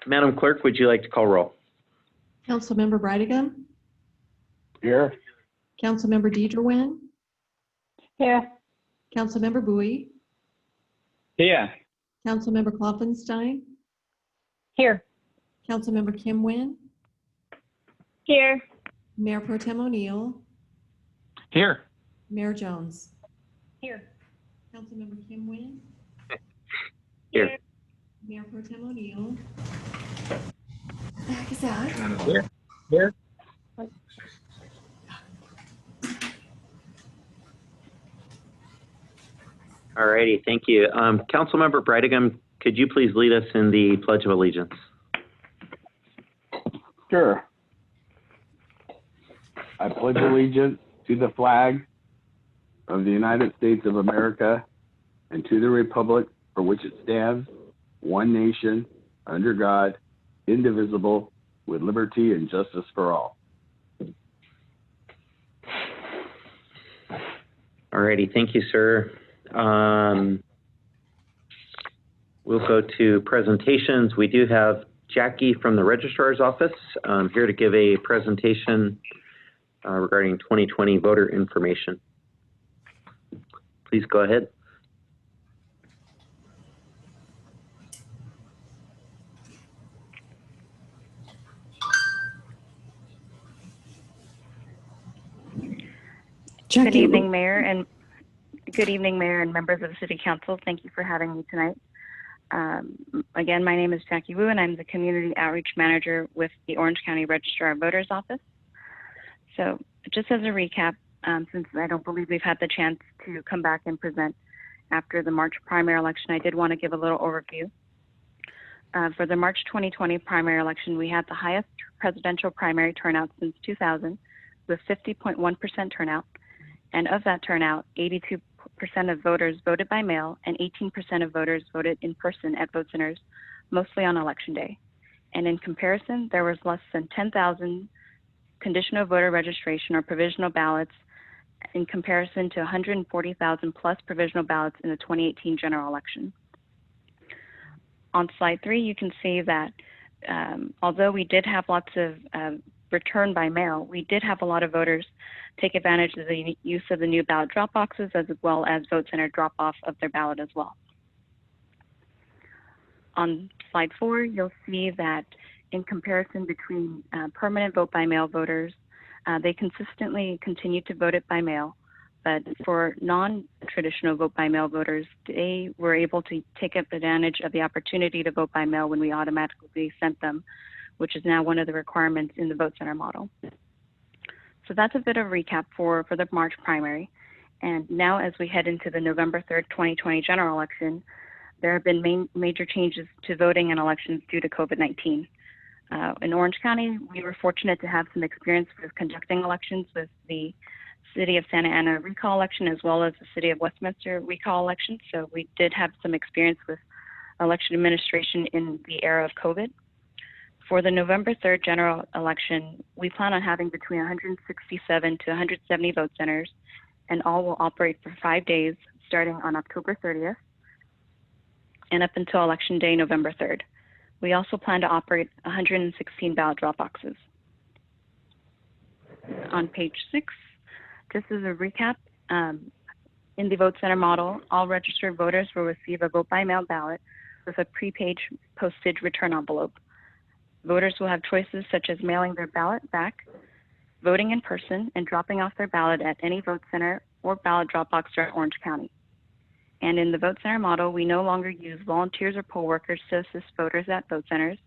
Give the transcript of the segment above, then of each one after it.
Madam Clerk, would you like to call roll? Councilmember Brightigam. Here. Councilmember Deidre Nguyen. Here. Councilmember Bowie. Here. Councilmember Klopfenstein. Here. Councilmember Kim Nguyen. Here. Mayor Pro Tem O'Neill. Here. Mayor Jones. Here. Councilmember Kim Nguyen. Here. Mayor Pro Tem O'Neill. Back is out. Here. Here. All righty, thank you. Councilmember Brightigam, could you please lead us in the Pledge of Allegiance? Sure. I pledge allegiance to the flag of the United States of America and to the republic for which it stands, one nation, under God, indivisible, with liberty and justice for all. All righty, thank you, sir. We'll go to presentations. We do have Jackie from the Registrar's Office here to give a presentation regarding 2020 voter information. Please go ahead. Jackie. Good evening, Mayor and members of the City Council. Thank you for having me tonight. Again, my name is Jackie Wu, and I'm the Community Outreach Manager with the Orange County Registrar of Voters Office. So just as a recap, since I don't believe we've had the chance to come back and present after the March primary election, I did want to give a little overview. For the March 2020 primary election, we had the highest presidential primary turnout since 2000, with 50.1% turnout. And of that turnout, 82% of voters voted by mail and 18% of voters voted in person at vote centers, mostly on election day. And in comparison, there was less than 10,000 conditional voter registration or provisional ballots in comparison to 140,000 plus provisional ballots in the 2018 general election. On slide 3, you can see that although we did have lots of return by mail, we did have a lot of voters take advantage of the use of the new ballot drop boxes as well as vote center drop off of their ballot as well. On slide 4, you'll see that in comparison between permanent vote by mail voters, they consistently continue to vote it by mail, but for non-traditional vote by mail voters, they were able to take advantage of the opportunity to vote by mail when we automatically sent them, which is now one of the requirements in the vote center model. So that's a bit of a recap for the March primary. And now as we head into the November 3rd, 2020 general election, there have been major changes to voting and elections due to COVID-19. In Orange County, we were fortunate to have some experience with conducting elections with the City of Santa Ana recall election as well as the City of Westminster recall election. So we did have some experience with election administration in the era of COVID. For the November 3rd general election, we plan on having between 167 to 170 vote centers, and all will operate for 5 days, starting on October 30th and up until Election Day, November 3rd. We also plan to operate 116 ballot drop boxes. On page 6, just as a recap, in the vote center model, all registered voters will receive a vote by mail ballot with a prepaid postage return envelope. Voters will have choices such as mailing their ballot back, voting in person, and dropping off their ballot at any vote center or ballot drop box throughout Orange County. And in the vote center model, we no longer use volunteers or poll workers to assist voters at vote centers.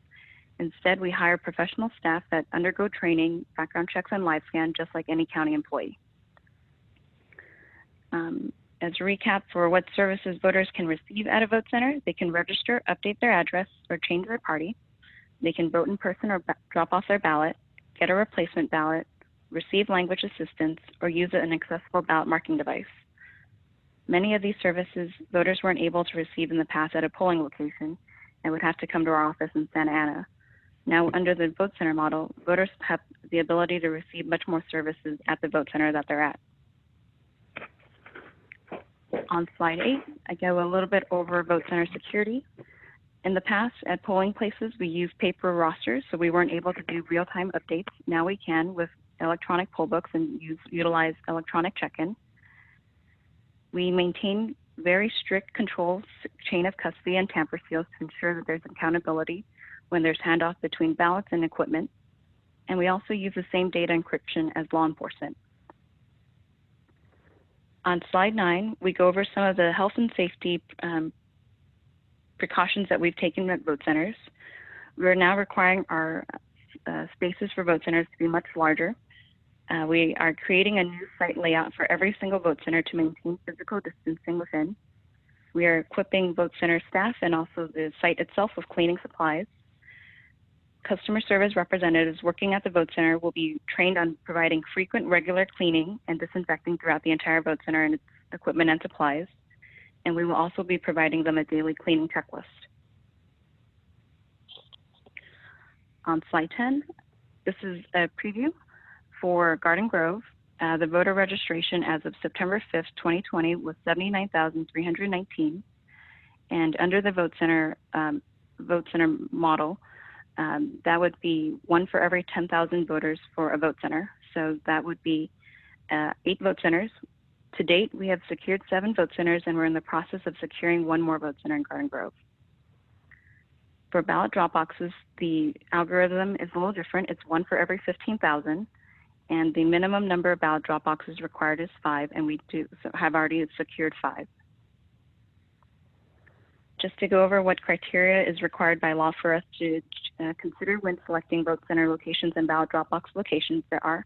Instead, we hire professional staff that undergo training, background checks, and live scan, just like any county employee. As a recap for what services voters can receive at a vote center, they can register, update their address, or change their party. They can vote in person or drop off their ballot, get a replacement ballot, receive language assistance, or use an accessible ballot marking device. Many of these services voters weren't able to receive in the past at a polling location and would have to come to our office in Santa Ana. Now, under the vote center model, voters have the ability to receive much more services at the vote center that they're at. On slide 8, I go a little bit over vote center security. In the past, at polling places, we used paper rosters, so we weren't able to do real-time updates. Now we can with electronic poll books and utilize electronic check-in. We maintain very strict controls, chain of custody, and tamper seals to ensure that there's accountability when there's handoff between ballots and equipment. And we also use the same data encryption as law enforcement. On slide 9, we go over some of the health and safety precautions that we've taken at vote centers. We're now requiring our spaces for vote centers to be much larger. We are creating a new site layout for every single vote center to maintain physical distancing within. We are equipping vote center staff and also the site itself with cleaning supplies. Customer service representatives working at the vote center will be trained on providing frequent, regular cleaning and disinfecting throughout the entire vote center and its equipment and supplies. And we will also be providing them a daily cleaning checklist. On slide 10, this is a preview for Garden Grove. The voter registration as of September 5th, 2020 was 79,319. And under the vote center model, that would be 1 for every 10,000 voters for a vote center. So that would be 8 vote centers. To date, we have secured 7 vote centers, and we're in the process of securing 1 more vote center in Garden Grove. For ballot drop boxes, the algorithm is a little different. It's 1 for every 15,000, and the minimum number of ballot drop boxes required is 5, and we have already secured 5. Just to go over what criteria is required by law for us to consider when selecting vote center locations and ballot drop box locations, there are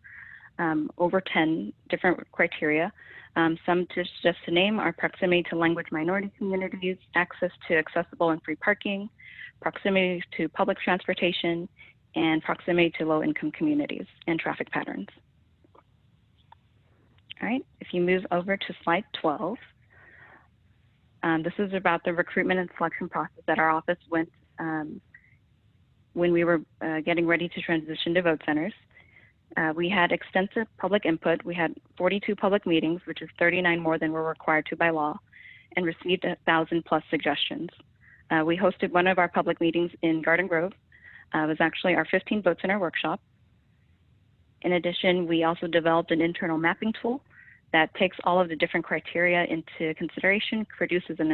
over 10 different criteria. Some just to name are proximity to language minority communities, access to accessible and free parking, proximity to public transportation, and proximity to low-income communities and traffic patterns. All right, if you move over to slide 12, this is about the recruitment and selection process that our office went when we were getting ready to transition to vote centers. We had extensive public input. We had 42 public meetings, which is 39 more than we're required to by law, and received 1,000 plus suggestions. We hosted one of our public meetings in Garden Grove. It was actually our 15th vote center workshop. In addition, we also developed an internal mapping tool that takes all of the different criteria into consideration, produces an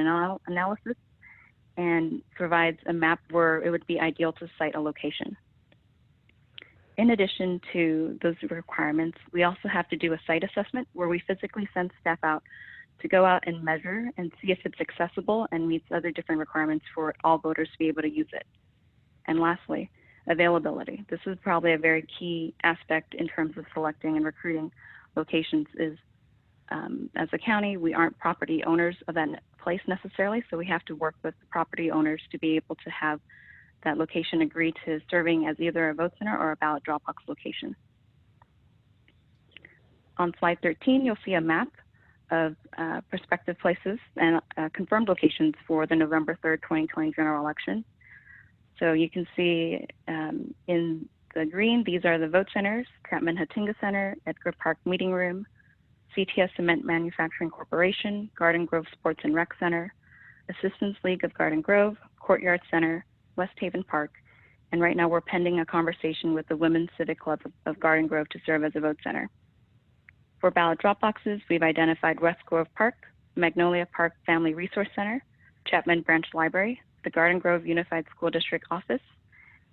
analysis, and provides a map where it would be ideal to site a location. In addition to those requirements, we also have to do a site assessment where we physically send staff out to go out and measure and see if it's accessible and meets other different requirements for all voters to be able to use it. And lastly, availability. This is probably a very key aspect in terms of selecting and recruiting locations is as a county, we aren't property owners of that place necessarily, so we have to work with the property owners to be able to have that location agree to serving as either a vote center or a ballot drop box location. On slide 13, you'll see a map of prospective places and confirmed locations for the November 3rd, 2020 general election. So you can see in the green, these are the vote centers: Chapman-Hatinga Center, Edgar Park Meeting Room, CTS Cement Manufacturing Corporation, Garden Grove Sports and Rec Center, Assistance League of Garden Grove, Courtyard Center, West Haven Park, and right now we're pending a conversation with the Women's Civic Club of Garden Grove to serve as a vote center. For ballot drop boxes, we've identified West Grove Park, Magnolia Park Family Resource Center, Chapman Branch Library, the Garden Grove Unified School District Office,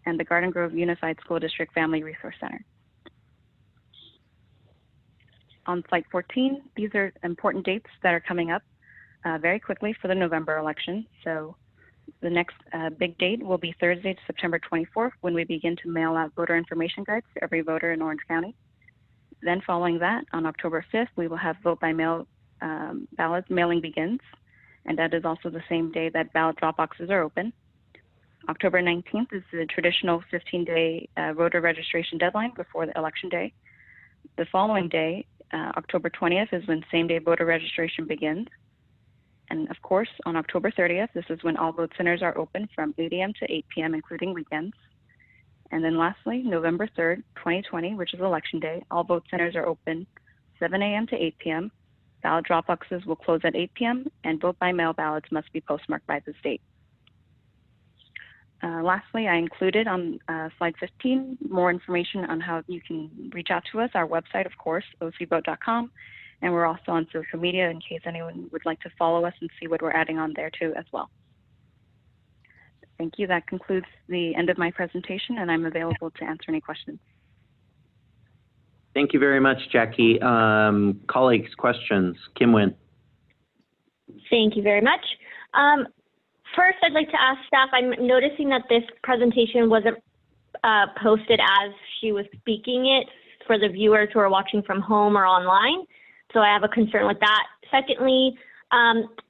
and the Garden Grove Unified School District Family Resource Center. On slide 14, these are important dates that are coming up very quickly for the November election. So the next big date will be Thursday, September 24th, when we begin to mail out voter information guides to every voter in Orange County. Then following that, on October 5th, we will have vote by mail ballot mailing begins. And that is also the same day that ballot drop boxes are open. October 19th is the traditional 15-day voter registration deadline before the election day. The following day, October 20th, is when same-day voter registration begins. And of course, on October 30th, this is when all vote centers are open from 8 a.m. to 8 p.m., including weekends. And then lastly, November 3rd, 2020, which is election day, all vote centers are open 7 a.m. to 8 p.m. ballot drop boxes will close at 8 p.m. and vote by mail ballots must be postmarked by the state. Lastly, I included on slide 15 more information on how you can reach out to us. Our website, of course, ocvote.com, and we're also on social media in case anyone would like to follow us and see what we're adding on there too as well. Thank you. That concludes the end of my presentation, and I'm available to answer any questions. Thank you very much, Jackie. Colleagues, questions? Kim Nguyen. Thank you very much. First, I'd like to ask staff, I'm noticing that this presentation wasn't posted as she was speaking it for the viewers who are watching from home or online. So I have a concern with that. Secondly,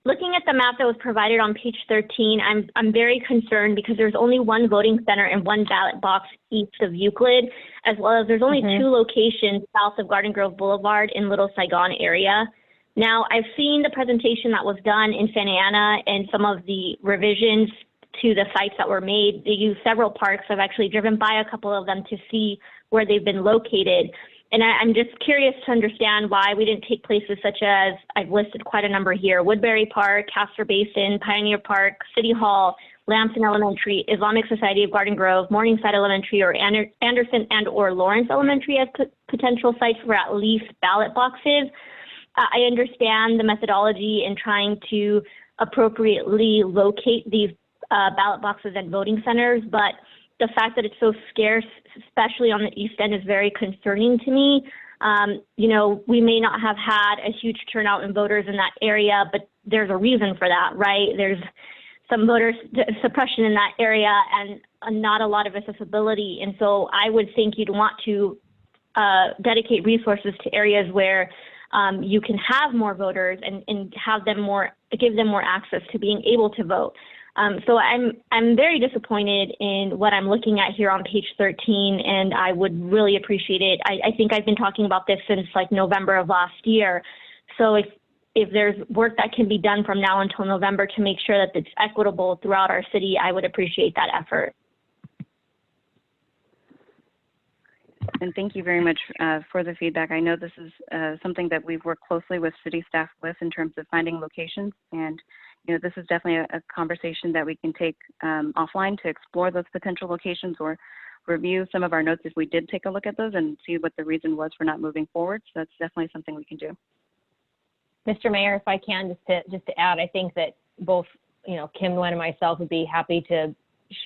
looking at the map that was provided on page 13, I'm very concerned because there's only one voting center and one ballot box east of Euclid, as well as there's only two locations south of Garden Grove Boulevard in Little Saigon area. Now, I've seen the presentation that was done in Santa Ana and some of the revisions to the sites that were made. They use several parks. I've actually driven by a couple of them to see where they've been located. And I'm just curious to understand why we didn't take places such as, I've listed quite a number here, Woodbury Park, Castor Basin, Pioneer Park, City Hall, Lamson Elementary, Islamic Society of Garden Grove, Morningside Elementary, or Anderson and or Lawrence Elementary as potential sites for at least ballot boxes. I understand the methodology in trying to appropriately locate these ballot boxes and voting centers, but the fact that it's so scarce, especially on the East End, is very concerning to me. You know, we may not have had a huge turnout in voters in that area, but there's a reason for that, right? There's some voter suppression in that area and not a lot of accessibility. And so I would think you'd want to dedicate resources to areas where you can have more voters and have them give them more access to being able to vote. So I'm very disappointed in what I'm looking at here on page 13, and I would really appreciate it. I think I've been talking about this since like November of last year. So if there's work that can be done from now until November to make sure that it's equitable throughout our city, I would appreciate that effort. And thank you very much for the feedback. I know this is something that we've worked closely with city staff with in terms of finding locations. And, you know, this is definitely a conversation that we can take offline to explore those potential locations or review some of our notes if we did take a look at those and see what the reason was for not moving forward. So that's definitely something we can do. Mr. Mayor, if I can, just to add, I think that both, you know, Kim Nguyen and myself would be happy to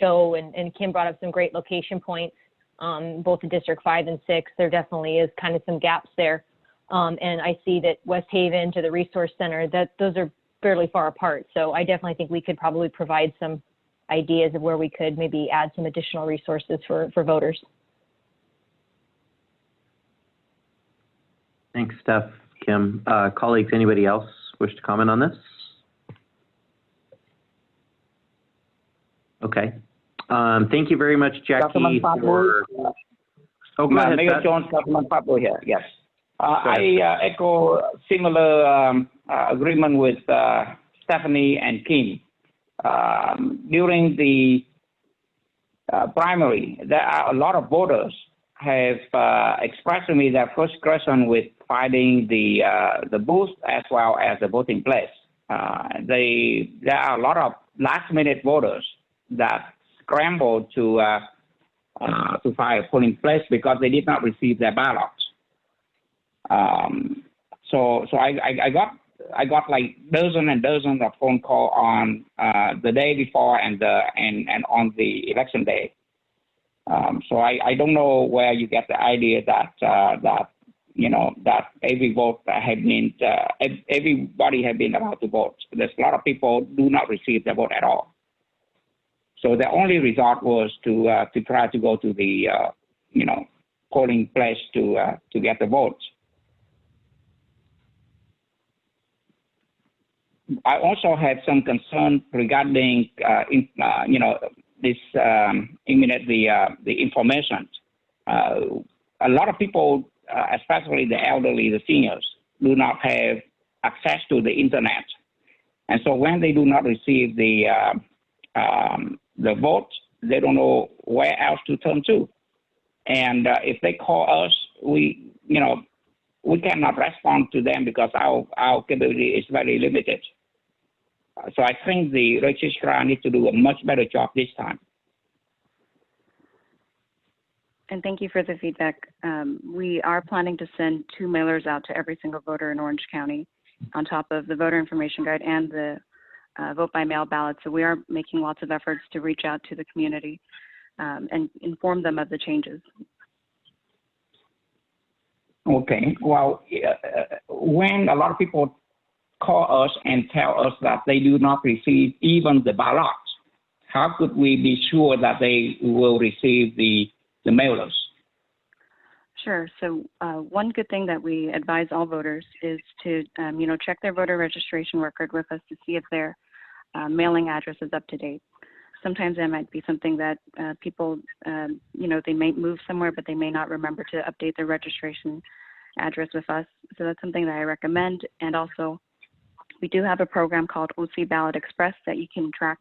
show, and Kim brought up some great location points, both in District 5 and 6. There definitely is kind of some gaps there. And I see that West Haven to the Resource Center, that those are fairly far apart. So I definitely think we could probably provide some ideas of where we could maybe add some additional resources for voters. Thanks, Steph, Kim. Colleagues, anybody else wish to comment on this? Okay. Thank you very much, Jackie. For... Oh, go ahead, Mayor Seth. Jones, Councilman Pablo here. Yes. I echo similar agreement with Stephanie and Kim. During the primary, there are a lot of voters have expressed to me their frustration with finding the booth as well as the voting place. There are a lot of last-minute voters that scrambled to find a polling place because they did not receive their ballots. So I got like dozens and dozens of phone call on the day before and on the election day. So I don't know where you get the idea that you know that every vote had been everybody had been allowed to vote. There's a lot of people do not receive the vote at all. So the only resort was to try to go to the you know, polling place to get the votes. I also had some concern regarding you know, this the information. A lot of people, especially the elderly, the seniors, do not have access to the internet, and so when they do not receive the vote, they don't know where else to turn to. And if they call us, we, you know, we cannot respond to them because our capability is very limited. So I think the registrar needs to do a much better job this time. And thank you for the feedback. We are planning to send 2 mailers out to every single voter in Orange County on top of the voter information guide and the vote by mail ballot. So we are making lots of efforts to reach out to the community and inform them of the changes. Okay. Well, when a lot of people call us and tell us that they do not receive even the ballots, how could we be sure that they will receive the mailers? Sure. So one good thing that we advise all voters is to, check their voter registration record with us to see if their mailing address is up to date. Sometimes that might be something that people, they may move somewhere, but they may not remember to update their registration address with us. So that's something that I recommend. And also, we do have a program called OC Ballot Express that you can track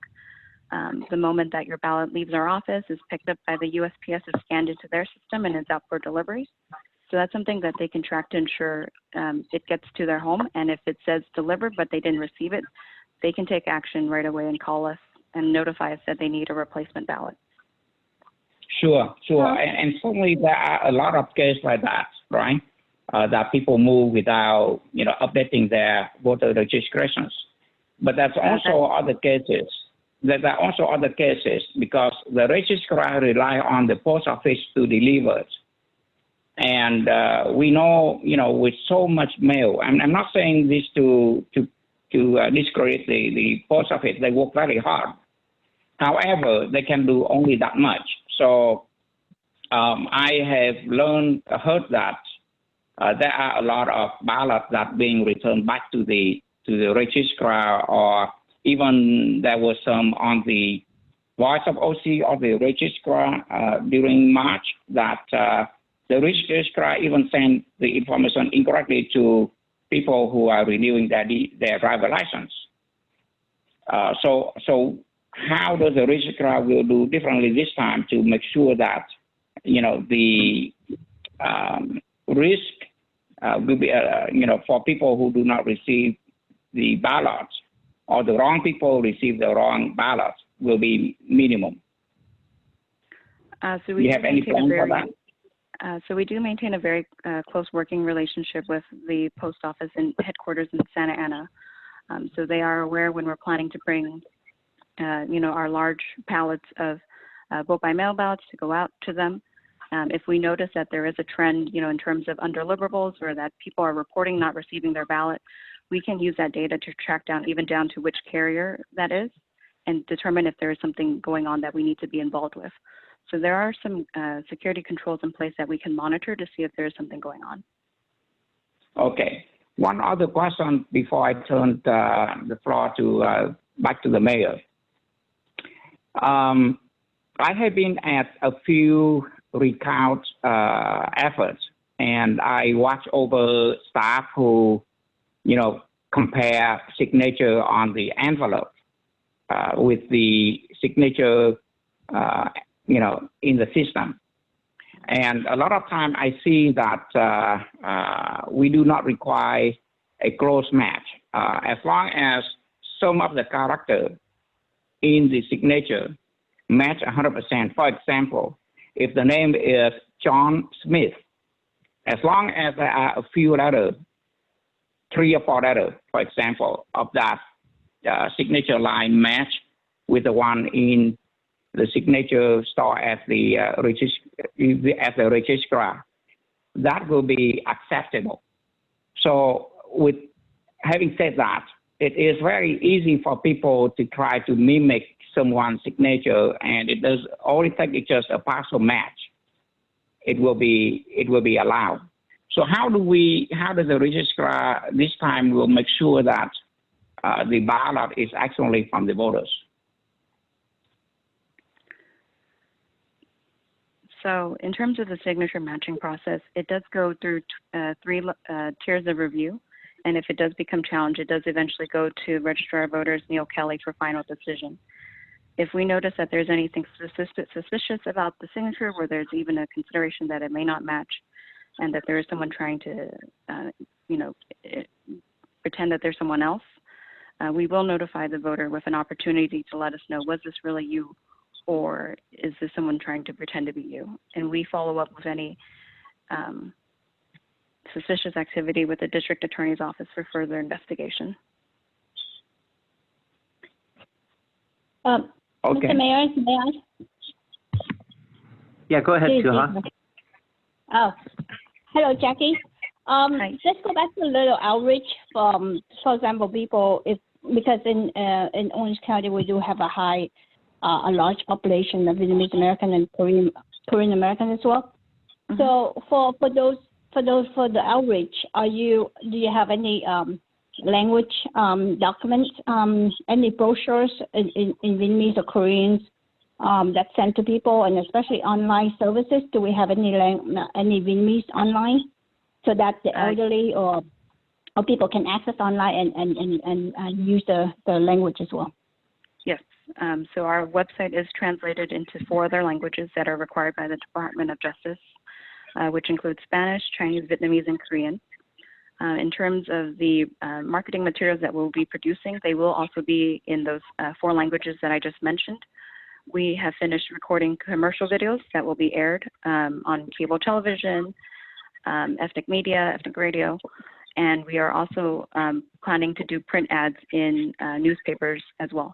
the moment that your ballot leaves our office, is picked up by the USPS, is scanned into their system, and is out for delivery. So that's something that they can track to ensure it gets to their home. And if it says delivered, but they didn't receive it, they can take action right away and call us and notify us that they need a replacement ballot. Sure. And certainly there are a lot of cases like that, right? That people move without, updating their voter registrations. But there's also other cases. There are also other cases because the registrar rely on the post office to deliver. And we know, with so much mail, I'm not saying this to discourage the post office. They work very hard. However, they can do only that much. So I have heard that there are a lot of ballots that being returned back to the registrar, or even there was some on the Voice of OC or the registrar during March that the registrar even sent the information incorrectly to people who are renewing their driver license. So how does the registrar will do differently this time to make sure that the risk will be for people who do not receive the ballots, or the wrong people receive the wrong ballots, will be minimum? So do you have any plan for that? So we do maintain a very close working relationship with the post office and headquarters in Santa Ana. So they are aware when we're planning to bring, our large pallets of vote by mail ballots to go out to them. If we notice that there is a trend, in terms of undeliverables, or that people are reporting not receiving their ballot, we can use that data to track down to which carrier that is, and determine if there is something going on that we need to be involved with. So there are some security controls in place that we can monitor to see if there is something going on. Okay. One other question before I turn the floor to back to the mayor. I have been at a few recount efforts, and I watch over staff who, compare signature on the envelope with the signature, in the system. And a lot of time I see that we do not require a close match. As long as some of the character in the signature match 100%. For example, if the name is John Smith, as long as there are a few letters, 3 or 4 letters, for example, of that signature line match with the one in the signature store at the registrar, that will be acceptable. So with having said that, it is very easy for people to try to mimic someone's signature, and it does only take just a partial match. It will be allowed. So how does the registrar this time will make sure that the ballot is actually from the voters? So in terms of the signature matching process, it does go through 3 tiers of review. And if it does become challenged, it does eventually go to Registrar of Voters Neil Kelly for final decision. If we notice that there's anything suspicious about the signature, where there's even a consideration that it may not match, and that there is someone trying to, pretend that there's someone else, we will notify the voter with an opportunity to let us know, was this really you, or is this someone trying to pretend to be you? And we follow up with any suspicious activity with the district attorney's office for further investigation. Okay. Mr. Mayor, may I? Yeah, go ahead, Please, Suha. please. Oh, hello, Jackie. Hi. Let's go back to a little outreach from, for example, people, because in Orange County, we do have a large population of Vietnamese American and Korean American as well. Mm-hmm. So for the outreach, do you have any language documents, any brochures in Vietnamese or Koreans that's sent to people, and especially online services? Do we have any Vietnamese online so that the elderly or people can access online and use the language as well? Yes. So our website is translated into 4 other languages that are required by the Department of Justice, which includes Spanish, Chinese, Vietnamese, and Korean. In terms of the marketing materials that we'll be producing, they will also be in those 4 languages that I just mentioned. We have finished recording commercial videos that will be aired on cable television, ethnic media, ethnic radio, and we are also planning to do print ads in newspapers as well.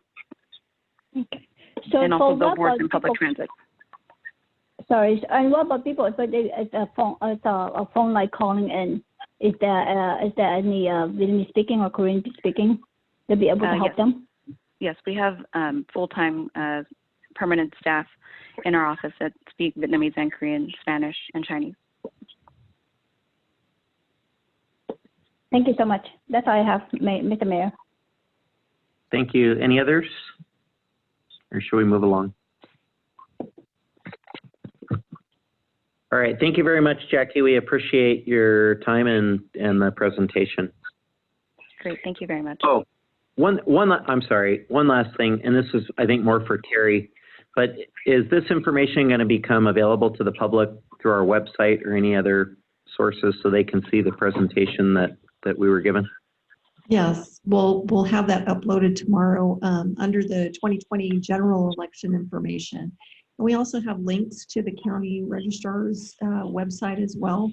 Okay. So and also billboards and public transit. Sorry, and what about people? But it's a phone like calling in. Is there any Vietnamese speaking or Korean speaking to be able to help them? Yes, we have full-time permanent staff in our office that speak Vietnamese and Korean, Spanish, and Chinese. Thank you so much. That's all I have, Mr. Mayor. Thank you. Any others? Or should we move along? All right. Thank you very much, Jackie. We appreciate your time and the presentation. Great. Thank you very much. Oh, I'm sorry. One last thing, and this is, I think, more for Terry, but is this information going to become available to the public through our website or any other sources so they can see the presentation that we were given? Yes, we'll have that uploaded tomorrow under the 2020 general election information. And we also have links to the county registrar's website as well,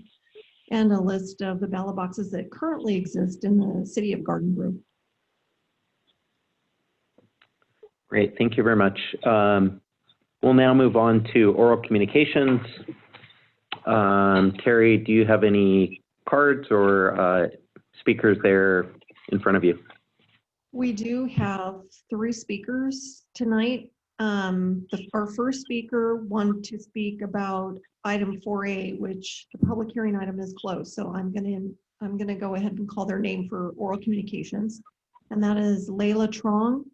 and a list of the ballot boxes that currently exist in the city of Garden Grove. Great, thank you very much. We'll now move on to oral communications. Terry, do you have any cards or speakers there in front of you? We do have 3 speakers tonight. Our first speaker wanted to speak about item 4A, which the public hearing item is closed. So I'm gonna go ahead and call their name for oral communications, and that is Layla Trong.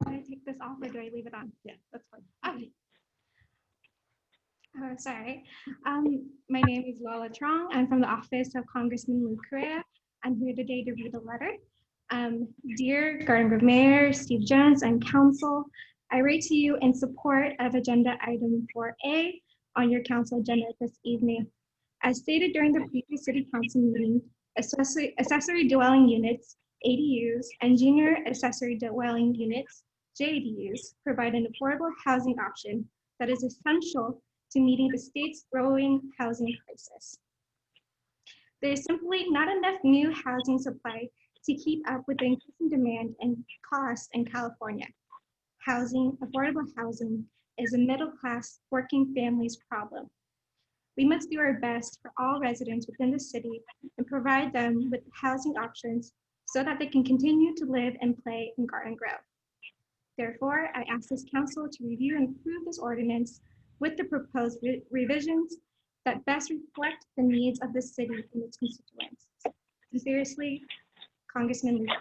Do I take this off or do I leave it on? Yeah, that's fine. Okay. Oh, sorry. My name is Lola Trong. I'm from the office of Congressman Lou Correa. I'm here today to read a letter. Dear Garden Grove Mayor, Steve Jones, and Council, I write to you in support of Agenda Item 4A on your Council agenda this evening. As stated during the previous City Council meeting, accessory dwelling units, ADUs, and junior accessory dwelling units, JDUs, provide an affordable housing option that is essential to meeting the state's growing housing crisis. There is simply not enough new housing supply to keep up with the increasing demand and costs in California. Affordable housing is a middle-class working family's problem. We must do our best for all residents within the city and provide them with housing options so that they can continue to live and play in Garden Grove. Therefore, I ask this council to review and approve this ordinance with the proposed revisions that best reflect the needs of the city and its constituents. Sincerely, Congressman Lee.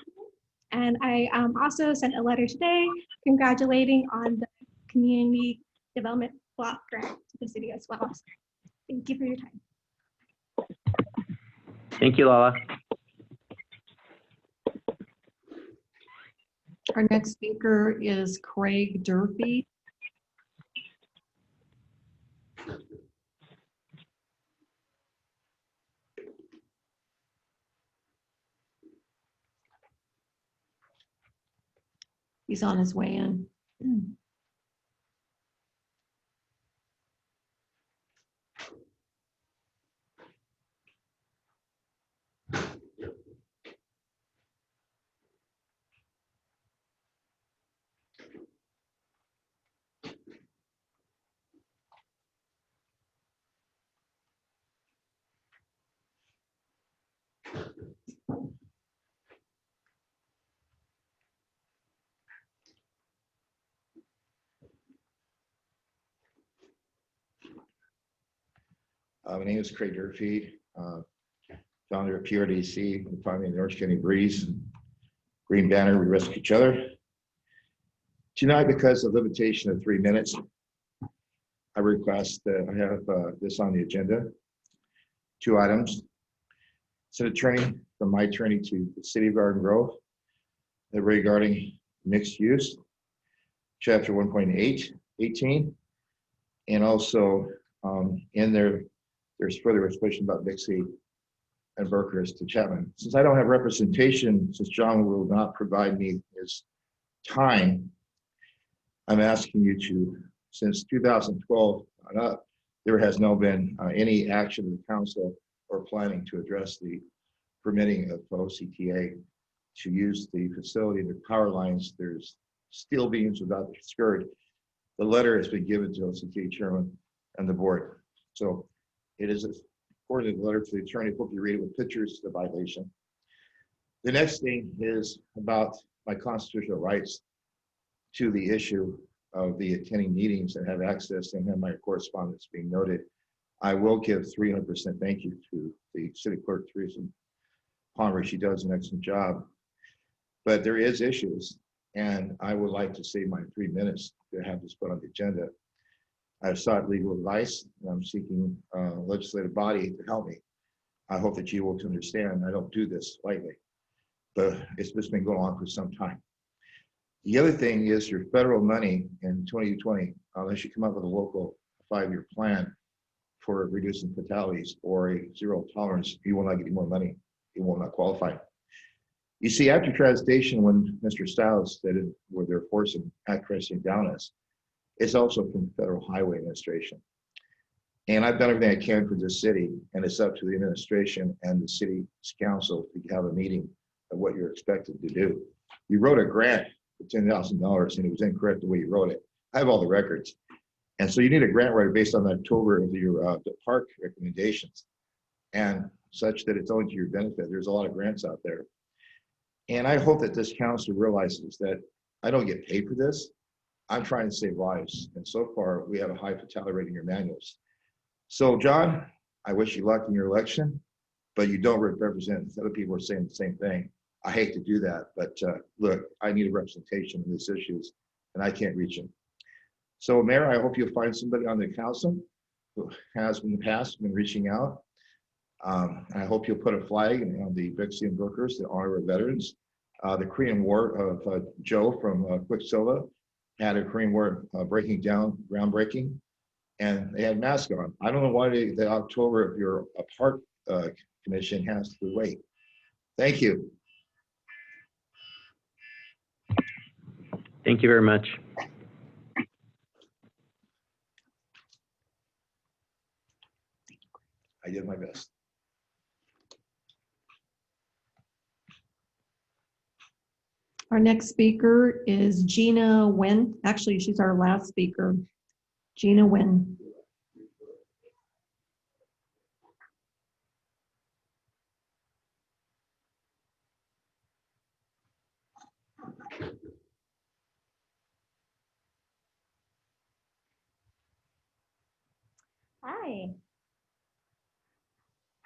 And I also sent a letter today congratulating on the community development block grant to the city as well. Thank you for your time. Thank you, Lala. Our next speaker is Craig Durfee. He's on his way in. My name is Craig Durfee, founder of PRDC, finally the Orange County Breeze, Green Banner, we rescue each other. Tonight, because of limitation of 3 minutes, I request that I have this on the agenda. 2 items. City attorney, from my attorney to the City of Garden Grove, regarding mixed use, chapter 1.818, and also in there, there's further explanation about Dixie and Berkhurst to Chapman. Since I don't have representation, since John will not provide me his time, I'm asking you to, since 2012 on up, there has not been any action of the council or planning to address the permitting of OCTA to use the facility, the power lines. There's steel beams without the skirt. The letter has been given to OCTA chairman and the board. So it is according to the letter to the attorney. Hope you read it with pictures of the violation. The next thing is about my constitutional rights to the issue of the attending meetings and have access and have my correspondence being noted. I will give 300% thank you to the city clerk, Teresa Palmer. She does an excellent job. But there is issues, and I would like to save my 3 minutes to have this put on the agenda. I've sought legal advice, and I'm seeking a legislative body to help me. I hope that you will understand I don't do this lightly, but it's just been going on for some time. The other thing is your federal money in 2020, unless you come up with a local 5-year plan for reducing fatalities or a zero tolerance, you will not get any more money. You will not qualify. You see, after transportation, when Mr. Stiles stated where they're forcing pressing down us, it's also from the Federal Highway Administration. And I've done everything I can for this city, and it's up to the administration and the city council to have a meeting of what you're expected to do. You wrote a grant for $10,000 and it was incorrect the way you wrote it. I have all the records. And so you need a grant writer based on the October of your the park recommendations and such that it's only to your benefit. There's a lot of grants out there. And I hope that this council realizes that I don't get paid for this. I'm trying to save lives. And so far we have a high fatality rate in your manuals. So John, I wish you luck in your election, but you don't represent, other people are saying the same thing. I hate to do that, but look, I need a representation in these issues and I can't reach them. So Mayor, I hope you'll find somebody on the council who has in the past been reaching out. I hope you'll put a flag on the Dixie and Berkhurst to honor our veterans. The Korean War of Joe from Quicksilver had a Korean War breaking down, groundbreaking, and they had masks on. I don't know why the October of your park commission has to wait. Thank you. Thank you very much. I did my best. Our next speaker is Gina Nguyen. Actually, she's our last speaker. Gina Nguyen. Hi.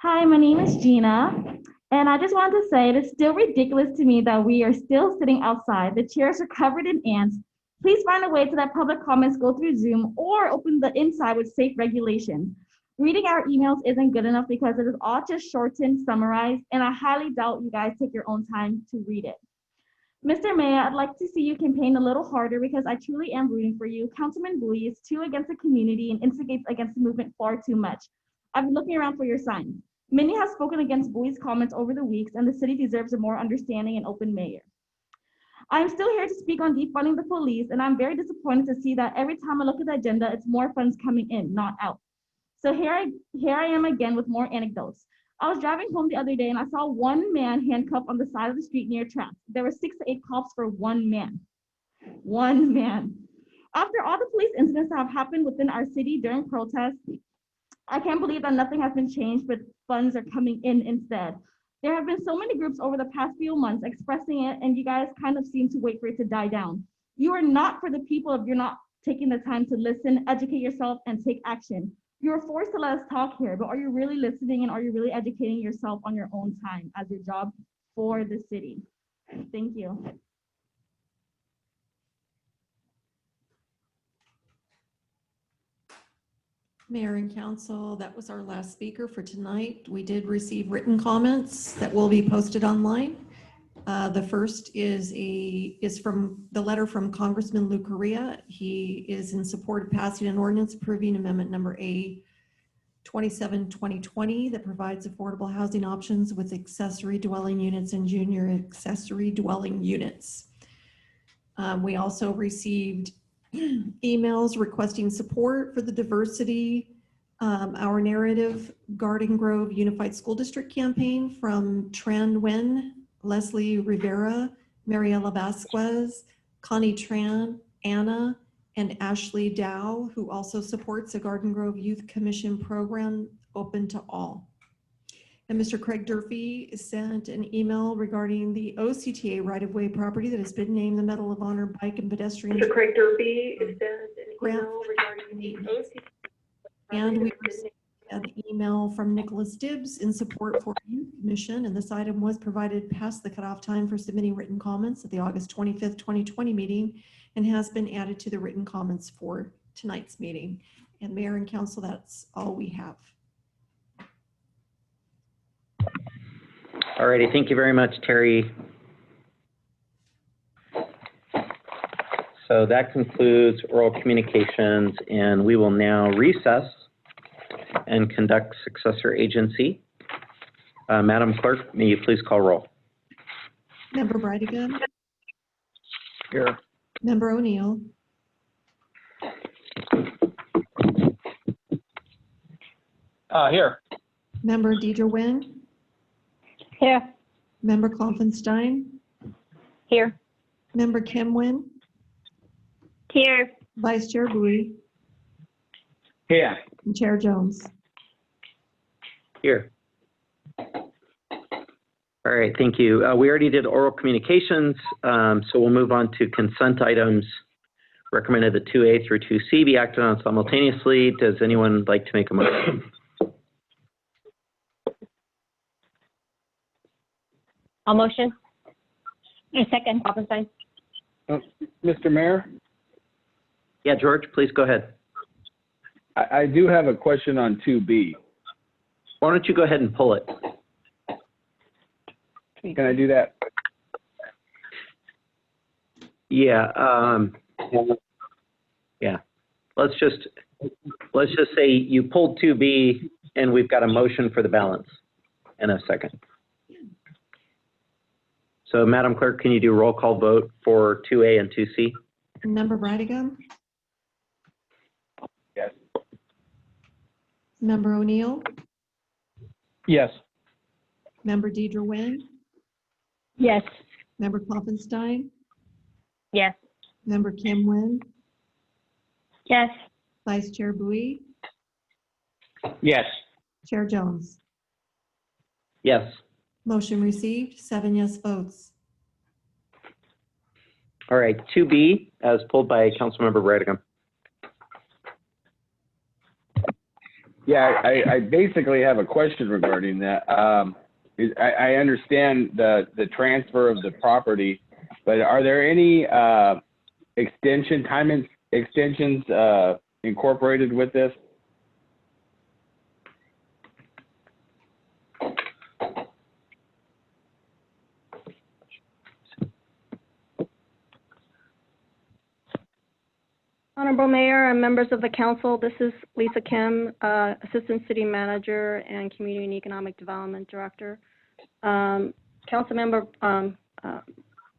Hi, my name is Gina, and I just wanted to say it is still ridiculous to me that we are still sitting outside. The chairs are covered in ants. Please find a way to let public comments go through Zoom or open the inside with safe regulations. Reading our emails isn't good enough because it is all just shortened, summarized, and I highly doubt you guys take your own time to read it. Mr. Mayor, I'd like to see you campaign a little harder because I truly am rooting for you. Councilman Bowie is too against the community and instigates against the movement far too much. I've been looking around for your signs. Many have spoken against Bowie's comments over the weeks, and the city deserves a more understanding and open mayor. I'm still here to speak on defunding the police, and I'm very disappointed to see that every time I look at the agenda, it's more funds coming in, not out. So here I am again with more anecdotes. I was driving home the other day and I saw one man handcuffed on the side of the street near tracks. There were 6 to 8 cops for one man. One man. After all the police incidents that have happened within our city during protests, I can't believe that nothing has been changed, but funds are coming in instead. There have been so many groups over the past few months expressing it, and you guys kind of seem to wait for it to die down. You are not for the people if you're not taking the time to listen, educate yourself, and take action. You're forced to let us talk here, but are you really listening and are you really educating yourself on your own time as your job for the city? Thank you. Mayor and council, that was our last speaker for tonight. We did receive written comments that will be posted online. The first is from the letter from Congressman Lou Correa. He is in support of passing an ordinance approving amendment number A 27-2020 that provides affordable housing options with accessory dwelling units and junior accessory dwelling units. We also received emails requesting support for the diversity, our narrative Garden Grove Unified School District campaign from Tran Nguyen, Leslie Rivera, Mariela Vasquez, Connie Tran, Anna, and Ashley Dow, who also supports a Garden Grove Youth Commission program open to all. And Mr. Craig Durfee sent an email regarding the OCTA right-of-way property that has been named the Medal of Honor Bike and Pedestrian. Mr. Craig Durfee sent an email regarding the OCTA. And we received an email from Nicholas Dibbs in support for Youth Commission, and this item was provided past the cutoff time for submitting written comments at the August 25th, 2020 meeting, and has been added to the written comments for tonight's meeting. And Mayor and Council, that's all we have. All righty, thank you very much, Terry. So that concludes oral communications, and we will now recess and conduct successor agency. Madam Clerk, may you please call roll? Member Bridegan. Here. Member O'Neill. Here. Member Deidre Nguyen. Here. Member Klopfenstein. Here. Member Kim Nguyen. Here. Vice Chair Bowie. Here. And Chair Jones. Here. All right, thank you. We already did oral communications, so we'll move on to consent items. Recommended that 2A through 2C be acted on simultaneously. Does anyone like to make a motion? I'll motion. A second. Klopfenstein. Mr. Mayor, Yeah, George, please go ahead. I do have a question on 2B. Why don't you go ahead and pull it? Can I do that? Yeah, yeah. Let's just say you pulled 2B and we've got a motion for the balance in a second. So Madam Clerk, can you do roll call vote for 2A and 2C? Member Bridegan. Yes. Member O'Neill. Yes. Member Deidre Nguyen. Yes. Member Klopfenstein. Yes. Member Kim Nguyen. Yes. Vice Chair Bowie. Yes. Chair Jones. Yes. Motion received, 7 yes votes. All right, 2B as pulled by Councilmember Bridegan. Yeah, I basically have a question regarding that. I understand the transfer of the property, but are there any time extensions incorporated with this? Honorable Mayor and members of the council, this is Lisa Kim, Assistant City Manager and Community and Economic Development Director. Councilmember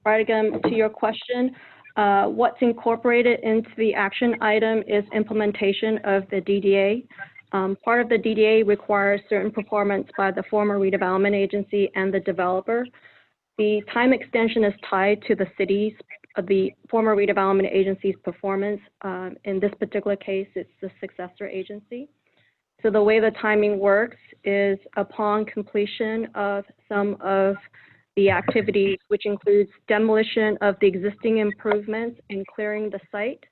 Brigham, to your question, what's incorporated into the action item is implementation of the DDA. Part of the DDA requires certain performance by the former redevelopment agency and the developer. The time extension is tied to the city's, the former redevelopment agency's performance. In this particular case, it's the successor agency. So the way the timing works is upon completion of some of the activities, which includes demolition of the existing improvements and clearing the site,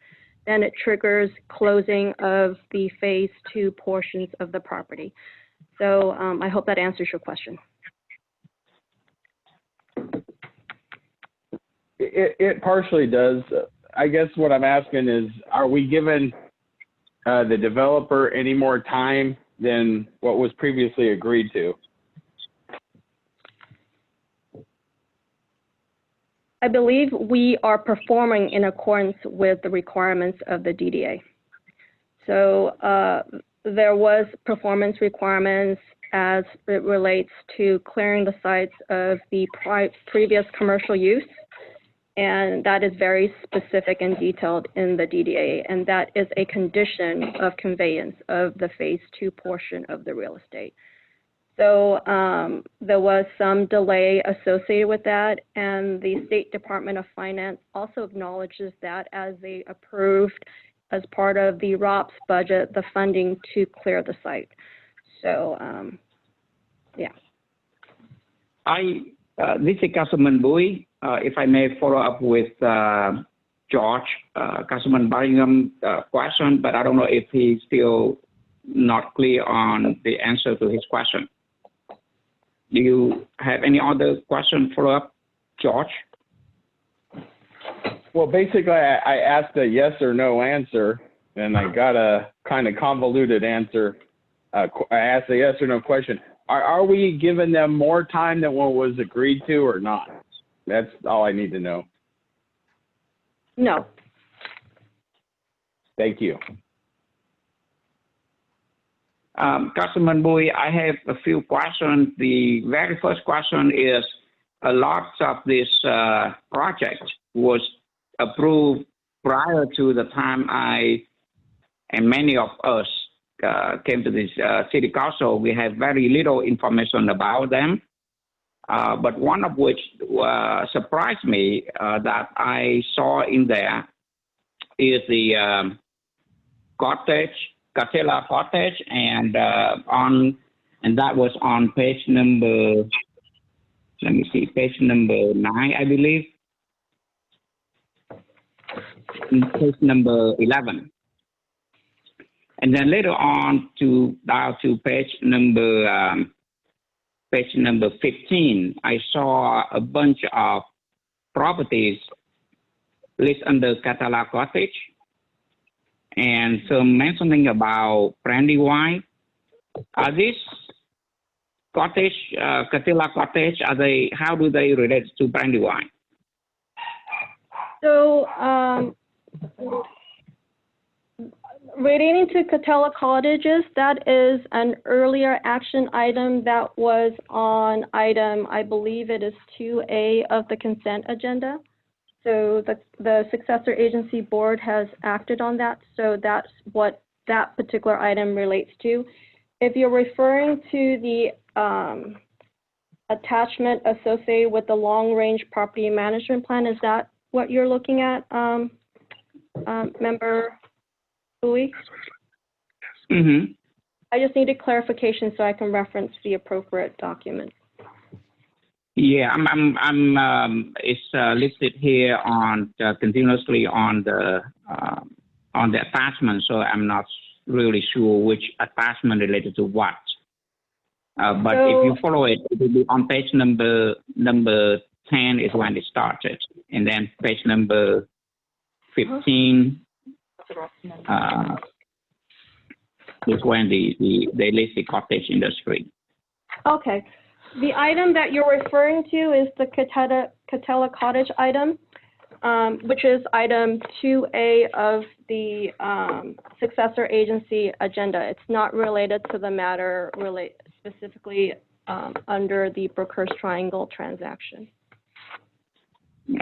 then it triggers closing of the phase 2 portions of the property. So I hope that answers your question. It partially does. I guess what I'm asking is, are we giving the developer any more time than what was previously agreed to? I believe we are performing in accordance with the requirements of the DDA. So there was performance requirements as it relates to clearing the sites of the previous commercial use. And that is very specific and detailed in the DDA, and that is a condition of conveyance of the phase 2 portion of the real estate. So there was some delay associated with that, and the State Department of Finance also acknowledges that as they approved as part of the ROPS budget, the funding to clear the site. So, yeah. This is Councilman Bowie. If I may follow up with George, Councilman Birmingham's question, but I don't know if he's still not clear on the answer to his question. Do you have any other question follow up, George? Well, basically, I asked a yes or no answer, and I got a kind of convoluted answer. I asked a yes or no question. Are we giving them more time than what was agreed to or not? That's all I need to know. No. Thank you. Councilman Bowie, I have a few questions. The very first question is, a lot of this project was approved prior to the time I and many of us came to this city council. We have very little information about them. But one of which surprised me that I saw in there is the cottage, Catella Cottage, and that was on page number, let me see, page number 9, I believe, page number 11. And then later on down to page number 15, I saw a bunch of properties listed under Catella Cottage, and some mentioning about Brandywine. Are these cottage, Catella Cottage, how do they relate to Brandywine? So, relating to Catella Cottages, that is an earlier action item that was on item, I believe it is 2A of the consent agenda. So the successor agency board has acted on that. So that's what that particular item relates to. If you're referring to the attachment associated with the long-range property management plan, is that what you're looking at, Member Bowie? Mm-hmm. I just needed clarification so I can reference the appropriate document. Yeah, it's listed here on continuously on the attachment, so I'm not really sure which attachment related to what. But if you follow it, it will be on page number 10 is when it started, and then page number 15 is when they list the cottage industry. Okay. The item that you're referring to is the Catella Cottage item. which is item 2A of the successor agency agenda. It's not related to the matter specifically under the Brookhurst Triangle transaction.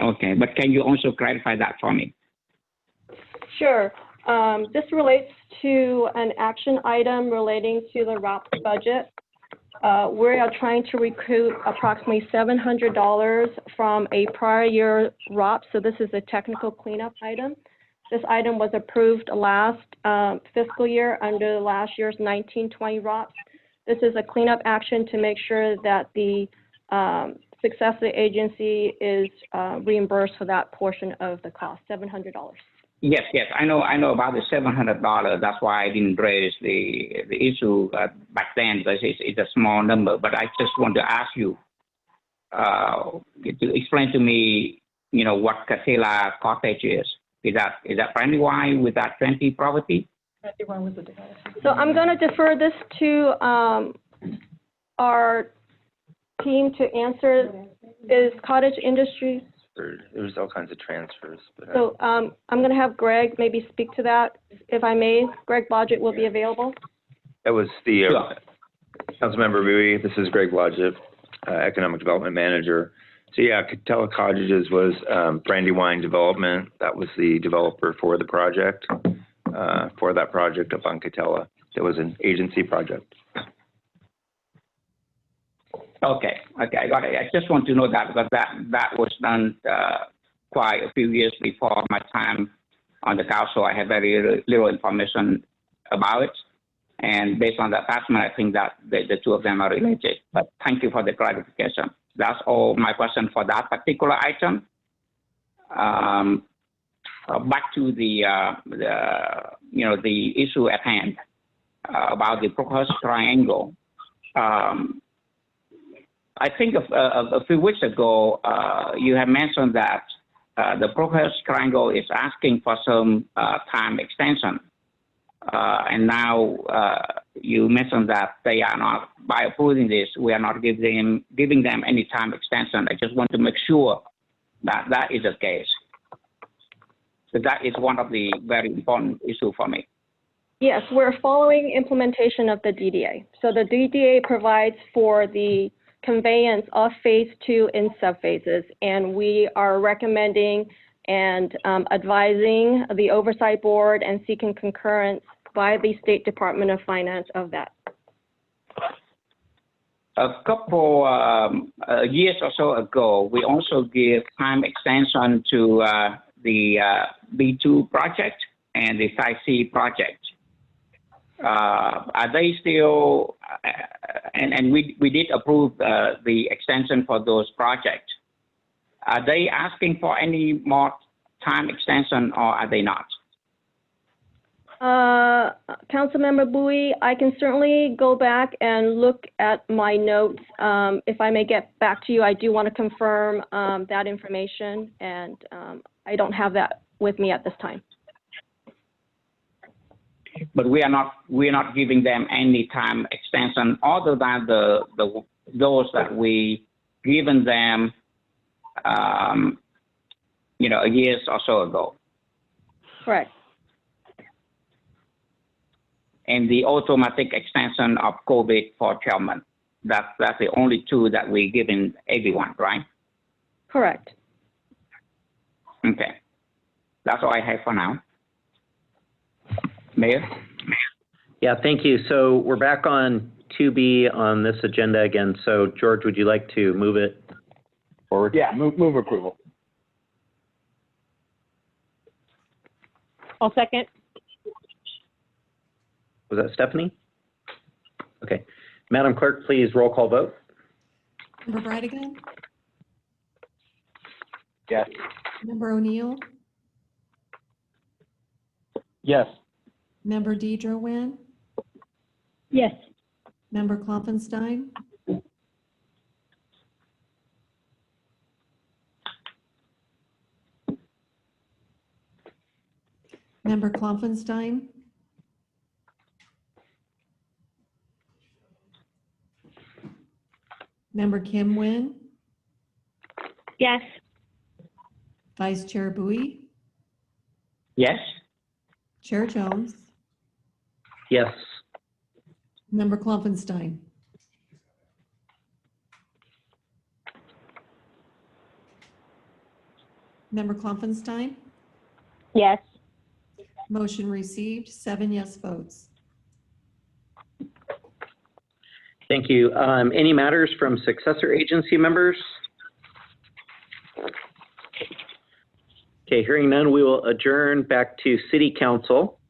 Okay, but can you also clarify that for me? Sure. This relates to an action item relating to the RAP budget. We are trying to recoup approximately $700 from a prior year ROP, so this is a technical cleanup item. This item was approved last fiscal year under last year's 1920 ROPS. This is a cleanup action to make sure that the successor agency is reimbursed for that portion of the cost, $700. Yes, I know about the $700. That's why I didn't raise the issue back then, because it's a small number. But I just want to ask you to explain to me, what Catella Cottage is. Is that Brandywine with that 20 property? Brandywine with the developer. So I'm going to defer this to our team to answer. Is Cottage Industries? There's all kinds of transfers. But, So I'm going to have Greg maybe speak to that, if I may. Greg Blodgett will be available. that was the Councilmember Bowie. This is Greg Blodgett, Economic Development Manager. So yeah, Catella Cottages was Brandywine Development. That was the developer for the project, for that project up on Catella. It was an agency project. Okay, I got it. I just want to know that because that was done quite a few years before my time on the council. I had very little information about it. And based on the attachment, I think that the two of them are related. But thank you for the clarification. That's all my question for that particular item. Back to the issue at hand about the Brookhurst Triangle. I think a few weeks ago, you had mentioned that the Brookhurst Triangle is asking for some time extension. And now you mentioned that they are not, by approving this, we are not giving them any time extension. I just want to make sure that that is the case. So that is one of the very important issues for me. Yes, we're following implementation of the DDA. So the DDA provides for the conveyance of phase 2 in subphases, and we are recommending and advising the oversight board and seeking concurrence by the State Department of Finance of that. A couple years or so ago, we also gave time extension to the B2 project and the Site C project. Are they still, and we did approve the extension for those projects. Are they asking for any more time extension or are they not? Councilmember Bowie, I can certainly go back and look at my notes. If I may get back to you, I do want to confirm that information, and I don't have that with me at this time. But we are not giving them any time extension other than those that we given them, a year or so ago. Correct. And the automatic extension of COVID for chairman. That's the only two that we're giving everyone, right? Correct. Okay. That's all I have for now. Mayor? Yeah, thank you. So we're back on 2B on this agenda again. So George, would you like to move it forward? Yeah, move approval. I'll second. Was that Stephanie? Okay. Madam Clerk, please roll call vote. Member Bridegan? Yes. Member O'Neill? Yes. Member Deidre Nguyen? Yes. Member Klopfenstein? Member Klopfenstein? Member Kim Nguyen? Yes. Vice Chair Bowie, Yes. Chair Jones, Yes. Member Klopfenstein. Member Klopfenstein, Yes. motion received, 7 yes votes. Thank you. Any matters from successor agency members? Okay, hearing none, we will adjourn back to City Council.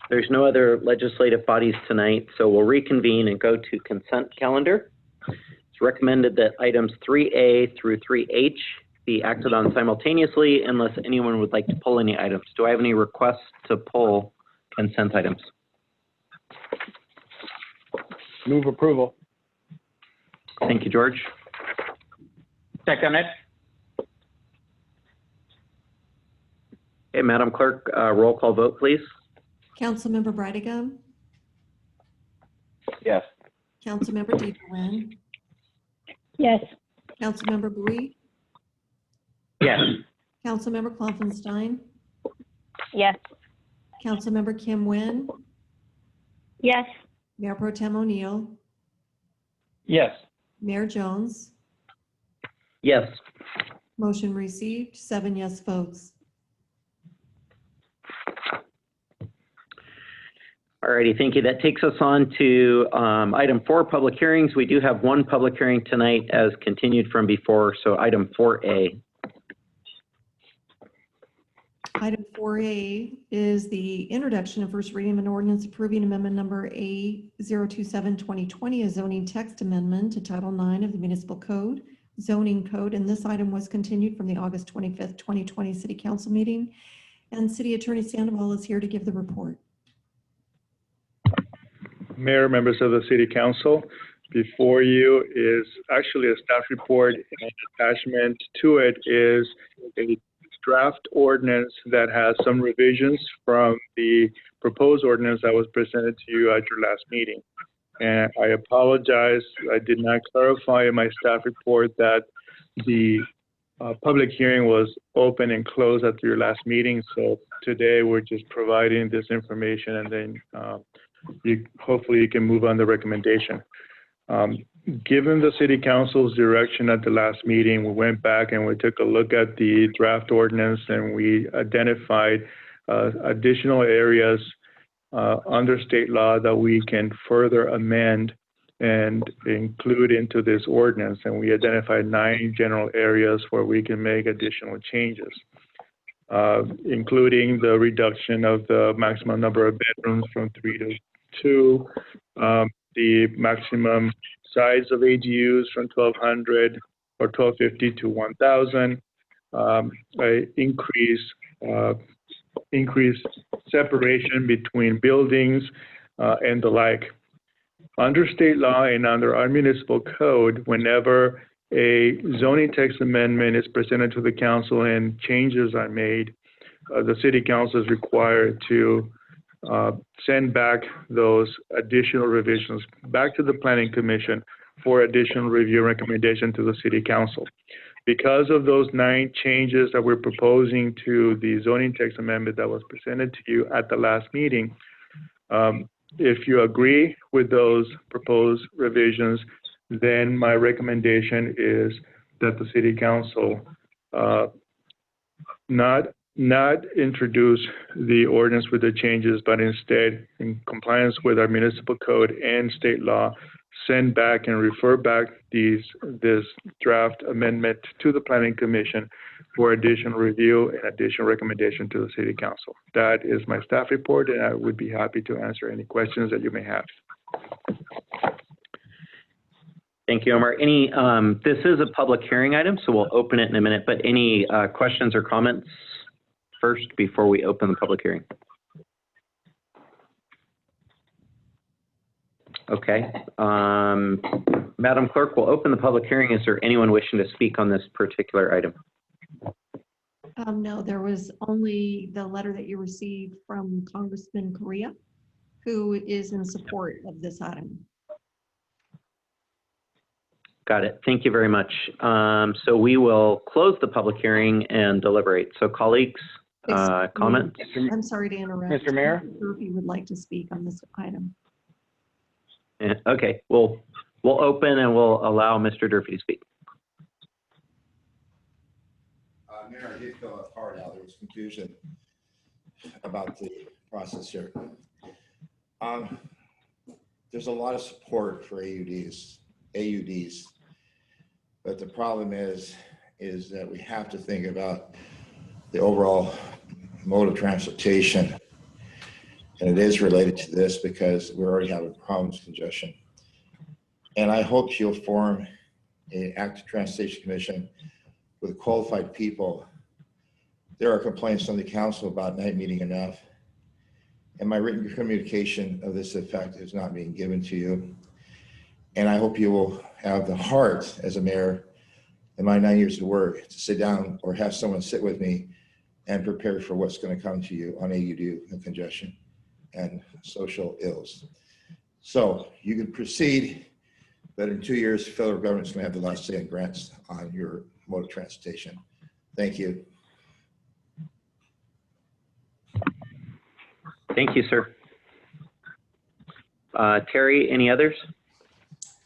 There's no other legislative bodies tonight, so we'll reconvene and go to consent calendar. It's recommended that items 3A through 3H be acted on simultaneously unless anyone would like to pull any items. Do I have any requests to pull consent items? Move approval. Thank you, George. Second it. Okay, Madam Clerk, roll call vote, please. Councilmember Brightigam, Yes. Councilmember DeJarland, Yes. Councilmember Bowie, Yes. Councilmember Klopfenstein, Yes. Councilmember Kim Nguyen, Yes. Mayor Pro Tem O'Neill, Yes. Mayor Jones, Yes. motion received, 7 yes votes. Alrighty, thank you. That takes us on to item 4, public hearings. We do have one public hearing tonight as continued from before, so item 4A. Item 4A is the introduction and first reading of an ordinance approving amendment number A027-2020, a zoning text amendment to Title 9 of the Municipal Code, zoning code, and this item was continued from the August 25th, 2020 City Council meeting. And City Attorney Sandoval is here to give the report. Mayor, members of the City Council, before you is actually a staff report, and attachment to it is a draft ordinance that has some revisions from the proposed ordinance that was presented to you at your last meeting. And I apologize, I did not clarify in my staff report that the public hearing was open and closed at your last meeting. So today we're just providing this information, and then hopefully you can move on the recommendation. Given the City Council's direction at the last meeting, we went back and we took a look at the draft ordinance, and we identified additional areas under state law that we can further amend and include into this ordinance. And we identified 9 general areas where we can make additional changes, including the reduction of the maximum number of bedrooms from 3 to 2, the maximum size of ADUs from 1,200 or 1,250 to 1,000, increased separation between buildings and the like. Under state law and under our municipal code, whenever a zoning text amendment is presented to the council and changes are made, the City Council is required to send back those additional revisions back to the Planning Commission for additional review recommendation to the City Council. Because of those 9 changes that we're proposing to the zoning text amendment that was presented to you at the last meeting, if you agree with those proposed revisions, then my recommendation is that the City Council not introduce the ordinance with the changes, but instead, in compliance with our municipal code and state law, send back and refer back this draft amendment to the Planning Commission for additional review and additional recommendation to the City Council. That is my staff report, and I would be happy to answer any questions that you may have. Thank you, Omar. This is a public hearing item, so we'll open it in a minute, but any questions or comments first before we open the public hearing? Okay. Madam Clerk, we'll open the public hearing. Is there anyone wishing to speak on this particular item? No, there was only the letter that you received from Congressman Correa, who is in support of this item. Got it. Thank you very much. So we will close the public hearing and deliberate. So colleagues, comments? I'm sorry to interrupt. Mr. Mayor? Murphy would like to speak on this item. Okay, we'll open and we'll allow Mr. Durfee to speak. Mayor, I did fill a part out. There was confusion about the process here. There's a lot of support for AUDs, but the problem is that we have to think about the overall mode of transportation. And it is related to this because we're already having problems with congestion. And I hope you'll form an active transportation commission with qualified people. There are complaints on the council about night meeting enough. And my written communication of this effect is not being given to you. And I hope you will have the heart as a mayor in my 9 years of work to sit down or have someone sit with me and prepare for what's going to come to you on AUD and congestion and social ills. So you can proceed, but in 2 years, the federal government's going to have the last say in grants on your mode of transportation. Thank you. Thank you, sir. Terry, any others?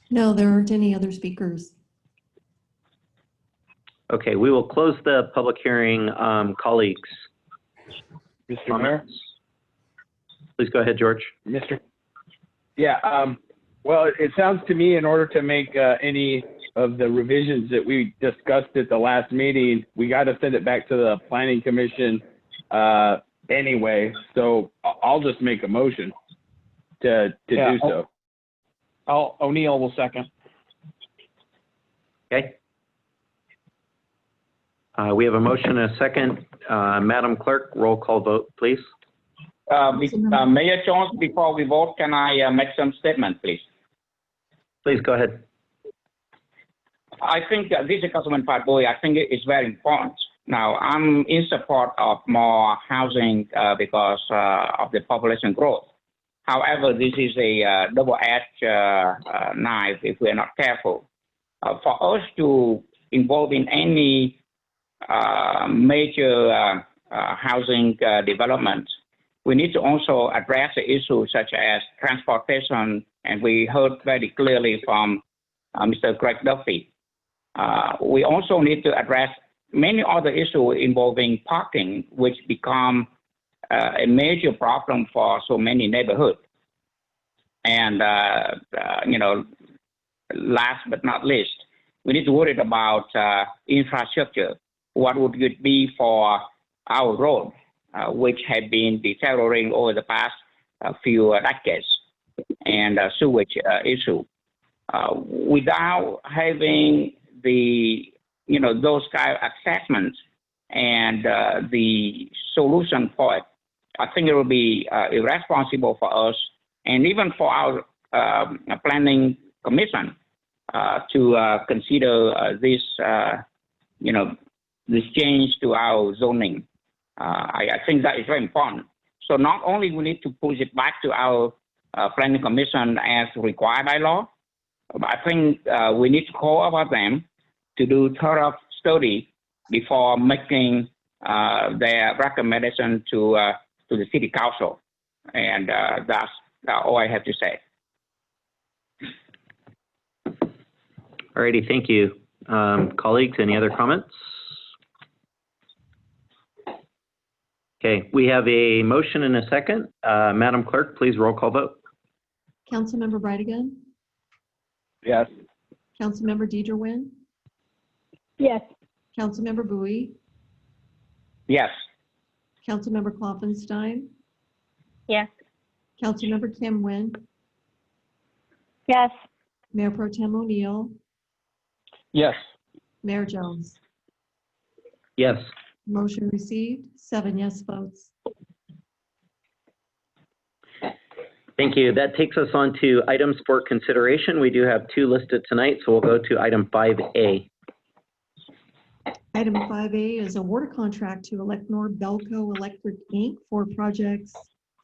No, there aren't any other speakers. Okay, we will close the public hearing. Colleagues. Mr. Mayor? Please go ahead, George. Well, it sounds to me in order to make any of the revisions that we discussed at the last meeting, we got to send it back to the Planning Commission anyway. So I'll just make a motion to do so. O'Neill will second. Okay. We have a motion and a second. Madam Clerk, roll call vote, please. Mayor Jones, before we vote, can I make some statement, please? Please go ahead. I think this is Councilman Fatboy. I think it is very important. Now, I'm in support of more housing because of the population growth. However, this is a double-edged knife if we're not careful. For us to involve in any major housing development, we need to also address the issues such as transportation, and we heard very clearly from Mr. Greg Duffy. We also need to address many other issues involving parking, which become a major problem for so many neighborhoods. And, last but not least, we need to worry about infrastructure. What would it be for our road, which have been deteriorating over the past few decades, and sewage issue. Without having the, those kind of assessments and the solution for it, I think it will be irresponsible for us and even for our planning commission to consider this, this change to our zoning. I think that is very important. So not only we need to push it back to our planning commission as required by law, but I think we need to call upon them to do thorough study before making their recommendation to the city council. And that's all I have to say. All righty, thank you. Colleagues, any other comments? Okay, we have a motion and a second. Madam Clerk, please roll call vote. Councilmember Brightigan, Yes. Councilmember Deidre Nguyen, Yes. Councilmember Bowie, Yes. Councilmember Klopfenstein, Yes. Councilmember Kim Nguyen, Yes. Mayor Pro Tem O'Neill, Yes. Mayor Jones. Yes. Motion received, 7 yes votes. Thank you. That takes us on to items for consideration. We do have 2 listed tonight, so we'll go to item 5A. Item 5A is award a contract to Elecnor Belco Electric, Inc. for projects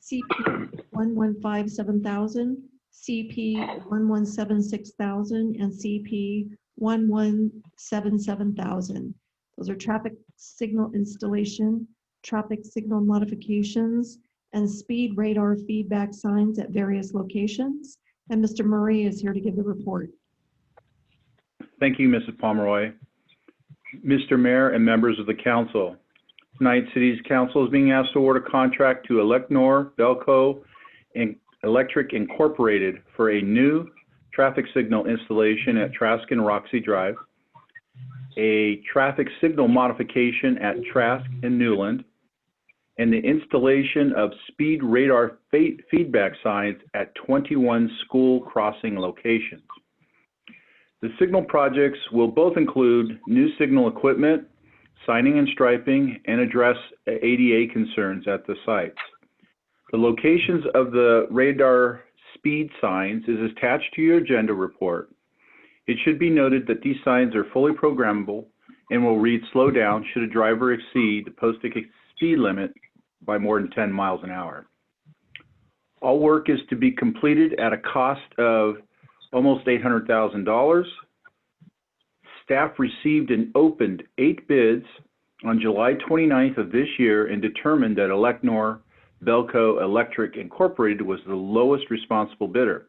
CP 1157,000, CP 1176,000, and CP $1,177,000. Those are traffic signal installation, traffic signal modifications, and speed radar feedback signs at various locations. And Mr. Murray is here to give the report. Thank you, Mrs. Pomeroy. Mr. Mayor and members of the council, tonight City's Council is being asked to award a contract to Elecnor Belco Electric Incorporated for a new traffic signal installation at Trask and Roxy Drive, a traffic signal modification at Trask and Newland, and the installation of speed radar feedback signs at 21 school crossing locations. The signal projects will both include new signal equipment, signing and striping, and address ADA concerns at the sites. The locations of the radar speed signs is attached to your agenda report. It should be noted that these signs are fully programmable and will read slow down should a driver exceed the posted speed limit by more than 10 miles an hour. All work is to be completed at a cost of almost $800,000. Staff received and opened 8 bids on July 29th of this year and determined that Elecnor Belco Electric Incorporated was the lowest responsible bidder.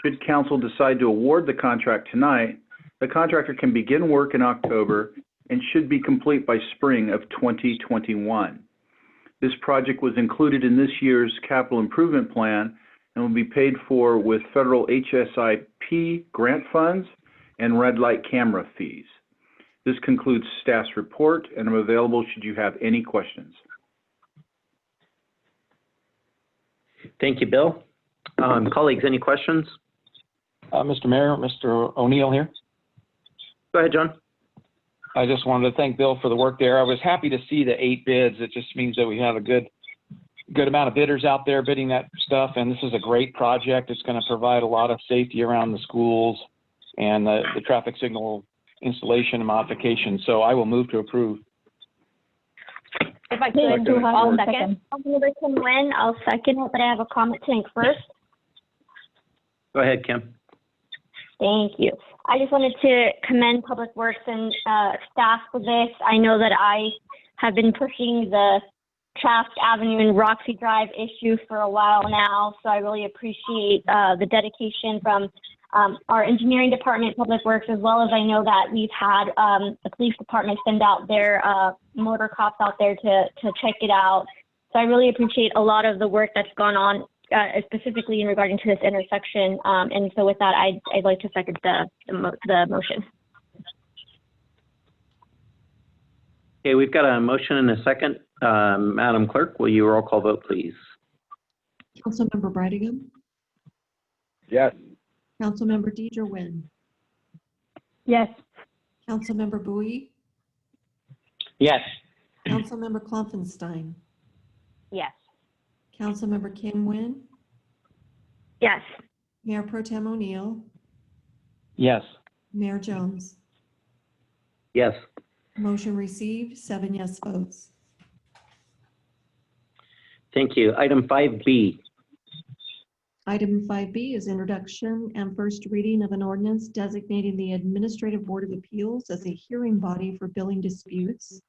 Should council decide to award the contract tonight, the contractor can begin work in October and should be complete by spring of 2021. This project was included in this year's capital improvement plan and will be paid for with federal HSIP grant funds and red light camera fees. This concludes staff's report, and I'm available should you have any questions. Thank you, Bill. Colleagues, any questions? Mr. Mayor, Mr. O'Neill here. Go ahead, John. I just wanted to thank Bill for the work there. I was happy to see the 8 bids. It just means that we have a good amount of bidders out there bidding that stuff, and this is a great project. It's going to provide a lot of safety around the schools and the traffic signal installation and modification. So I will move to approve. If I could, I'll second. Councilmember Kim Nguyen, I'll second it, but I have a comment to make first. Go ahead, Kim. Thank you. I just wanted to commend Public Works and staff for this. I know that I have been pushing the Trask Avenue and Roxy Drive issue for a while now, so I really appreciate the dedication from our engineering department, Public Works, as well as I know that we've had the police department send out their motor cops out there to check it out. So I really appreciate a lot of the work that's gone on, specifically in regarding to this intersection. And so with that, I'd like to second the motion. Okay, we've got a motion and a second. Madam Clerk, will you roll call vote, please? Councilmember Brightingham. Yes. Councilmember Deidre Nguyen. Yes. Councilmember Bowie. Yes. Councilmember Klopfenstein. Yes. Councilmember Kim Nguyen. Yes. Mayor Pro Tem O'Neill. Yes. Mayor Jones. Yes. Motion received, 7 yes votes. Thank you. Item 5B. Item 5B is introduction and first reading of an ordinance designating the Administrative Board of Appeals as a hearing body for billing disputes.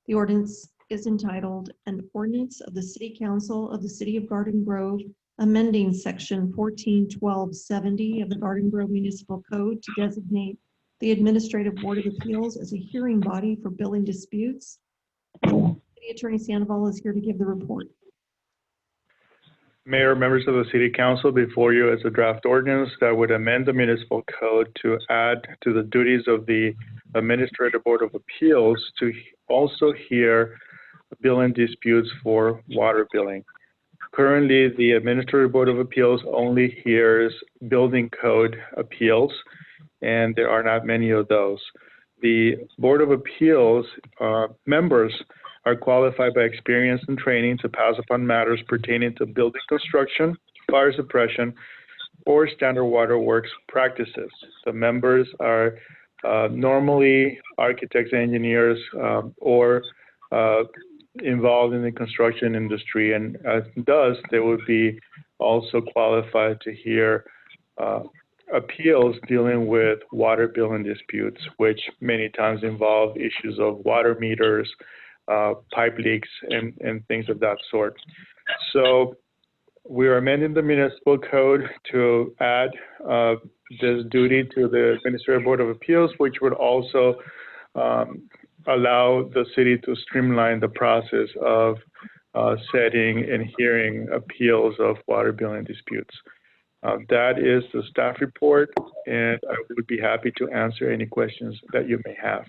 The ordinance is entitled, An Ordinance of the City Council of the City of Garden Grove amending Section 141270 of the Garden Grove Municipal Code to designate the Administrative Board of Appeals as a hearing body for billing disputes. City Attorney Sandoval is here to give the report. Mayor, members of the City Council, before you is a draft ordinance that would amend the municipal code to add to the duties of the Administrative Board of Appeals to also hear billing disputes for water billing. Currently, the Administrative Board of Appeals only hears building code appeals, and there are not many of those. The Board of Appeals members are qualified by experience and training to pass upon matters pertaining to building construction, fire suppression, or standard water works practices. The members are normally architects, engineers, or involved in the construction industry, and thus they would be also qualified to hear appeals dealing with water billing disputes, which many times involve issues of water meters, pipe leaks, and things of that sort. So we are amending the municipal code to add this duty to the Administrative Board of Appeals, which would also allow the city to streamline the process of setting and hearing appeals of water billing disputes. That is the staff report, and I would be happy to answer any questions that you may have.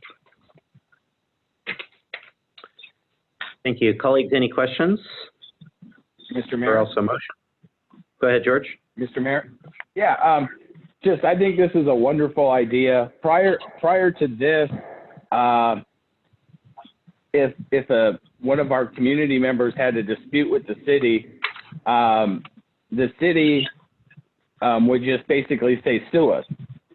Thank you. Colleagues, any questions? Mr. Or Mayor. also motion? Go ahead, George. Mr. Mayor. Yeah, I think this is a wonderful idea. Prior to this, if one of our community members had a dispute with the city would just basically say, sue us.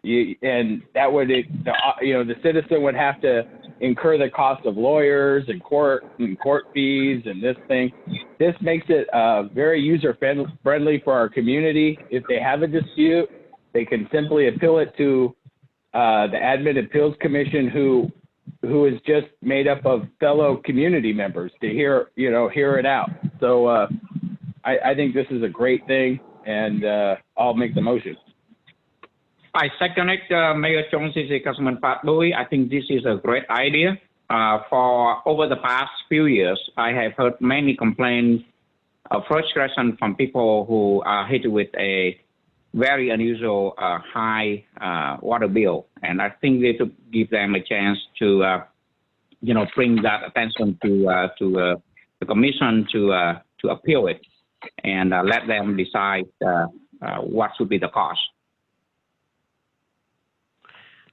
And that would, the citizen would have to incur the cost of lawyers and court fees and this thing. This makes it very user friendly for our community. If they have a dispute, they can simply appeal it to the Admin Appeals Commission, who is just made up of fellow community members to hear it out. So I think this is a great thing, and I'll make the motion. I second it, Mayor Chong, Councilman Pat Bowie. I think this is a great idea. For over the past few years, I have heard many complaints of frustration from people who are hit with a very unusual high water bill, and I think they should give them a chance to, bring that attention to the commission to appeal it, and let them decide what should be the cost.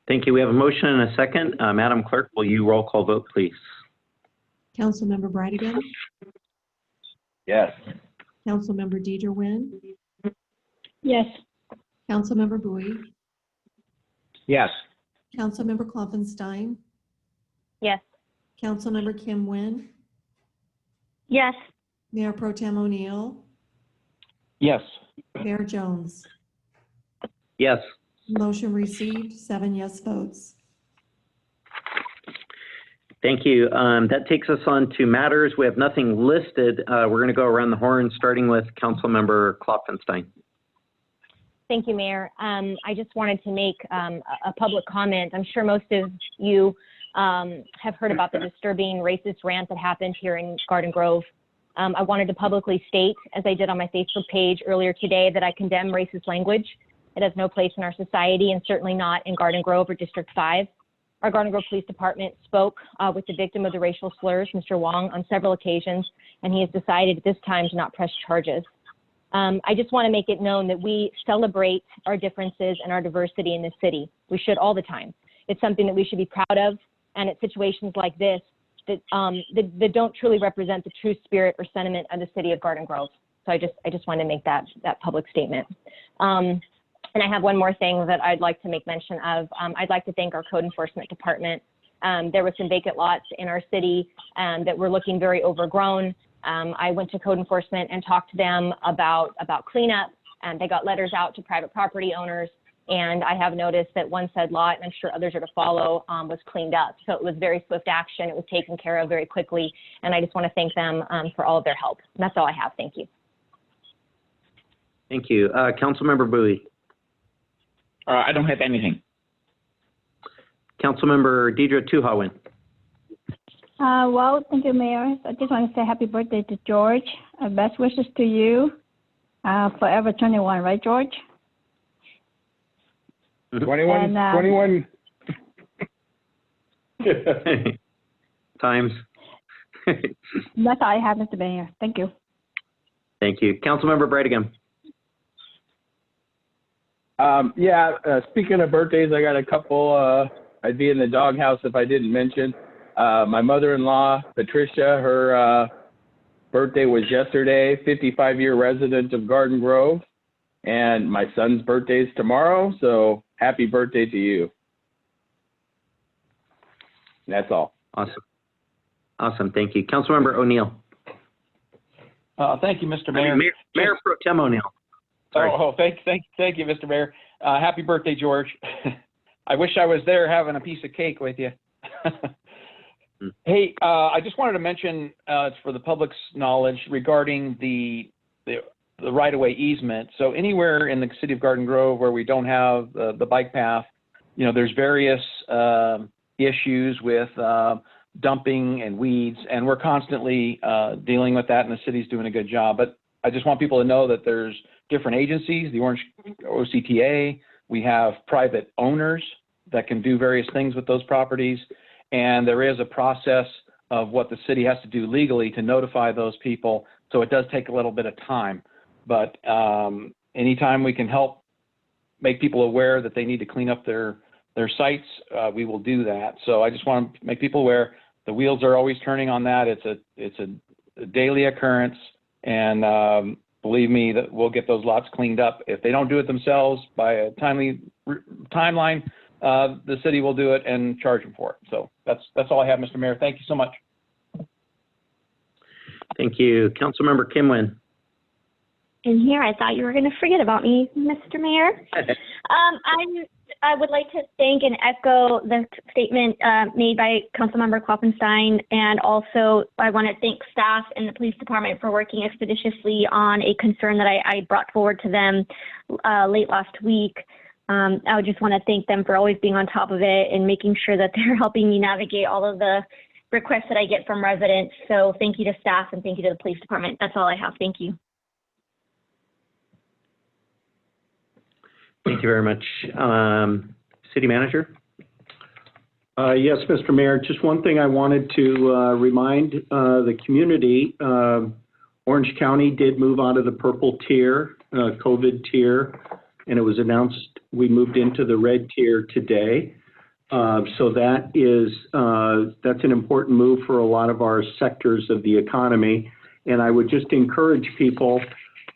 Thank you. We have a motion and a second. Madam Clerk, will you roll call vote, please? Councilmember Brightigan, Yes. Councilmember Deidre Nguyen, Yes. Councilmember Bowie, Yes. Councilmember Klopfenstein, Yes. Councilmember Kim Nguyen, Yes. Mayor Pro Tem O'Neill, Yes. Mayor Jones. Yes. Motion received, 7 yes votes. Thank you. That takes us on to matters. We have nothing listed. We're going to go around the horn, starting with Councilmember Klopfenstein. Thank you, Mayor. I just wanted to make a public comment. I'm sure most of you have heard about the disturbing racist rant that happened here in Garden Grove. I wanted to publicly state, as I did on my Facebook page earlier today, that I condemn racist language. It has no place in our society, and certainly not in Garden Grove or District 5. Our Garden Grove Police Department spoke with the victim of the racial slurs, Mr. Wong, on several occasions, and he has decided at this time to not press charges. I just want to make it known that we celebrate our differences and our diversity in this city. We should all the time. It's something that we should be proud of, and at situations like this that don't truly represent the true spirit or sentiment of the city of Garden Grove. So I just want to make that public statement. And I have one more thing that I'd like to make mention of. I'd like to thank our code enforcement department. There were some vacant lots in our city that were looking very overgrown. I went to code enforcement and talked to them about cleanup, and they got letters out to private property owners. And I have noticed that one said lot, and I'm sure others are to follow, was cleaned up. So it was very swift action. It was taken care of very quickly. And I just want to thank them for all of their help. And that's all I have. Thank you. Thank you. Councilmember Bowie. I don't have anything. Councilmember Deidre Tuhawen. Well, thank you, Mayor. I just want to say happy birthday to George. Best wishes to you. Forever 21, right, George? 21. And, 21. Times. That's all I have, Mr. Mayor. Thank you. Thank you. Councilmember Brightigan. Speaking of birthdays, I got a couple. I'd be in the doghouse if I didn't mention. My mother-in-law, Patricia, her birthday was yesterday, 55-year resident of Garden Grove. And my son's birthday is tomorrow, so happy birthday to you. That's all. Awesome. Thank you. Councilmember O'Neill. Thank you, Mr. Mayor. Mayor Pro Tem O'Neill. Sorry. Thank you, Mr. Mayor. Happy birthday, George. I wish I was there having a piece of cake with you. Hey, I just wanted to mention, it's for the public's knowledge regarding the right-of-way easement. So anywhere in the city of Garden Grove where we don't have the bike path, you know, there's various issues with dumping and weeds, and we're constantly dealing with that, and the city's doing a good job. But I just want people to know that there's different agencies, the Orange OCTA, we have private owners that can do various things with those properties, and there is a process of what the city has to do legally to notify those people, so it does take a little bit of time. But anytime we can help make people aware that they need to clean up their sites, we will do that. So I just want to make people aware the wheels are always turning on that. It's a daily occurrence, and believe me that we'll get those lots cleaned up. If they don't do it themselves by a timely timeline, the city will do it and charge them for it. So that's all I have, Mr. Mayor. Thank you so much. Thank you. Councilmember Kim-Wen. In here, I thought you were going to forget about me, Mr. Mayor. I would like to thank and echo the statement made by Councilmember Kloppenstein, and also I want to thank staff and the police department for working expeditiously on a concern that I brought forward to them late last week. I would just want to thank them for always being on top of it and making sure that they're helping me navigate all of the requests that I get from residents. So thank you to staff and thank you to the police department. That's all I have. Thank you. Thank you very much. City Manager? Yes, Mr. Mayor, just one thing I wanted to remind the community. Orange County did move out of the purple tier, COVID tier, and it was announced we moved into the red tier today. So that's an important move for a lot of our sectors of the economy. And I would just encourage people,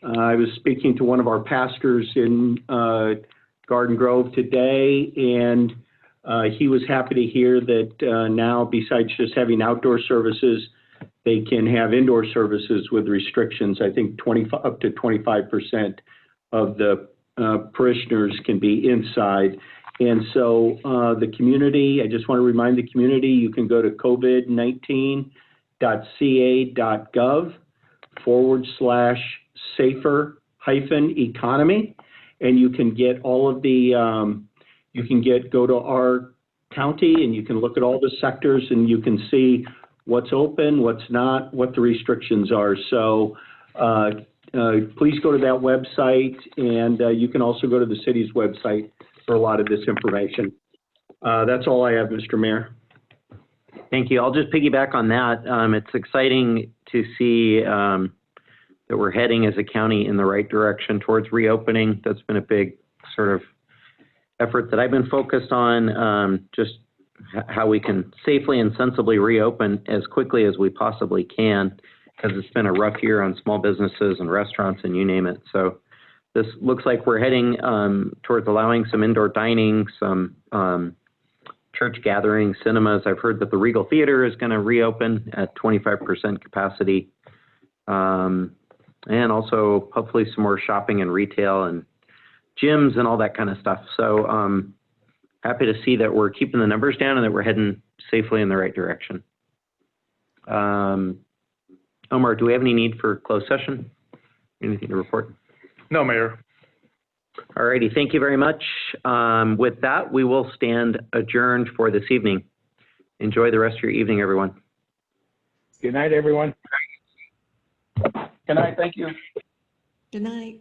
I was speaking to one of our pastors in Garden Grove today, and he was happy to hear that now, besides just having outdoor services, they can have indoor services with restrictions. I think up to 25% of the parishioners can be inside. And so the community, I just want to remind the community, you can go to covid19.ca.gov/safer-economy, and you can get all of the, go to our county and you can look at all the sectors and you can see what's open, what's not, what the restrictions are. So please go to that website, and you can also go to the city's website for a lot of this information. That's all I have, Mr. Mayor. Thank you. I'll just piggyback on that. It's exciting to see that we're heading as a county in the right direction towards reopening. That's been a big sort of effort that I've been focused on, just how we can safely and sensibly reopen as quickly as we possibly can, because it's been a rough year on small businesses and restaurants and you name it. So this looks like we're heading towards allowing some indoor dining, some church gatherings, cinemas. I've heard that the Regal Theater is going to reopen at 25% capacity. And also hopefully some more shopping and retail and gyms and all that kind of stuff. So happy to see that we're keeping the numbers down and that we're heading safely in the right direction. Omar, do we have any need for closed session? Anything to report? No, Mayor. All righty, thank you very much. With that, we will stand adjourned for this evening. Enjoy the rest of your evening, everyone. Good night, everyone. Good night. Thank you. Good night.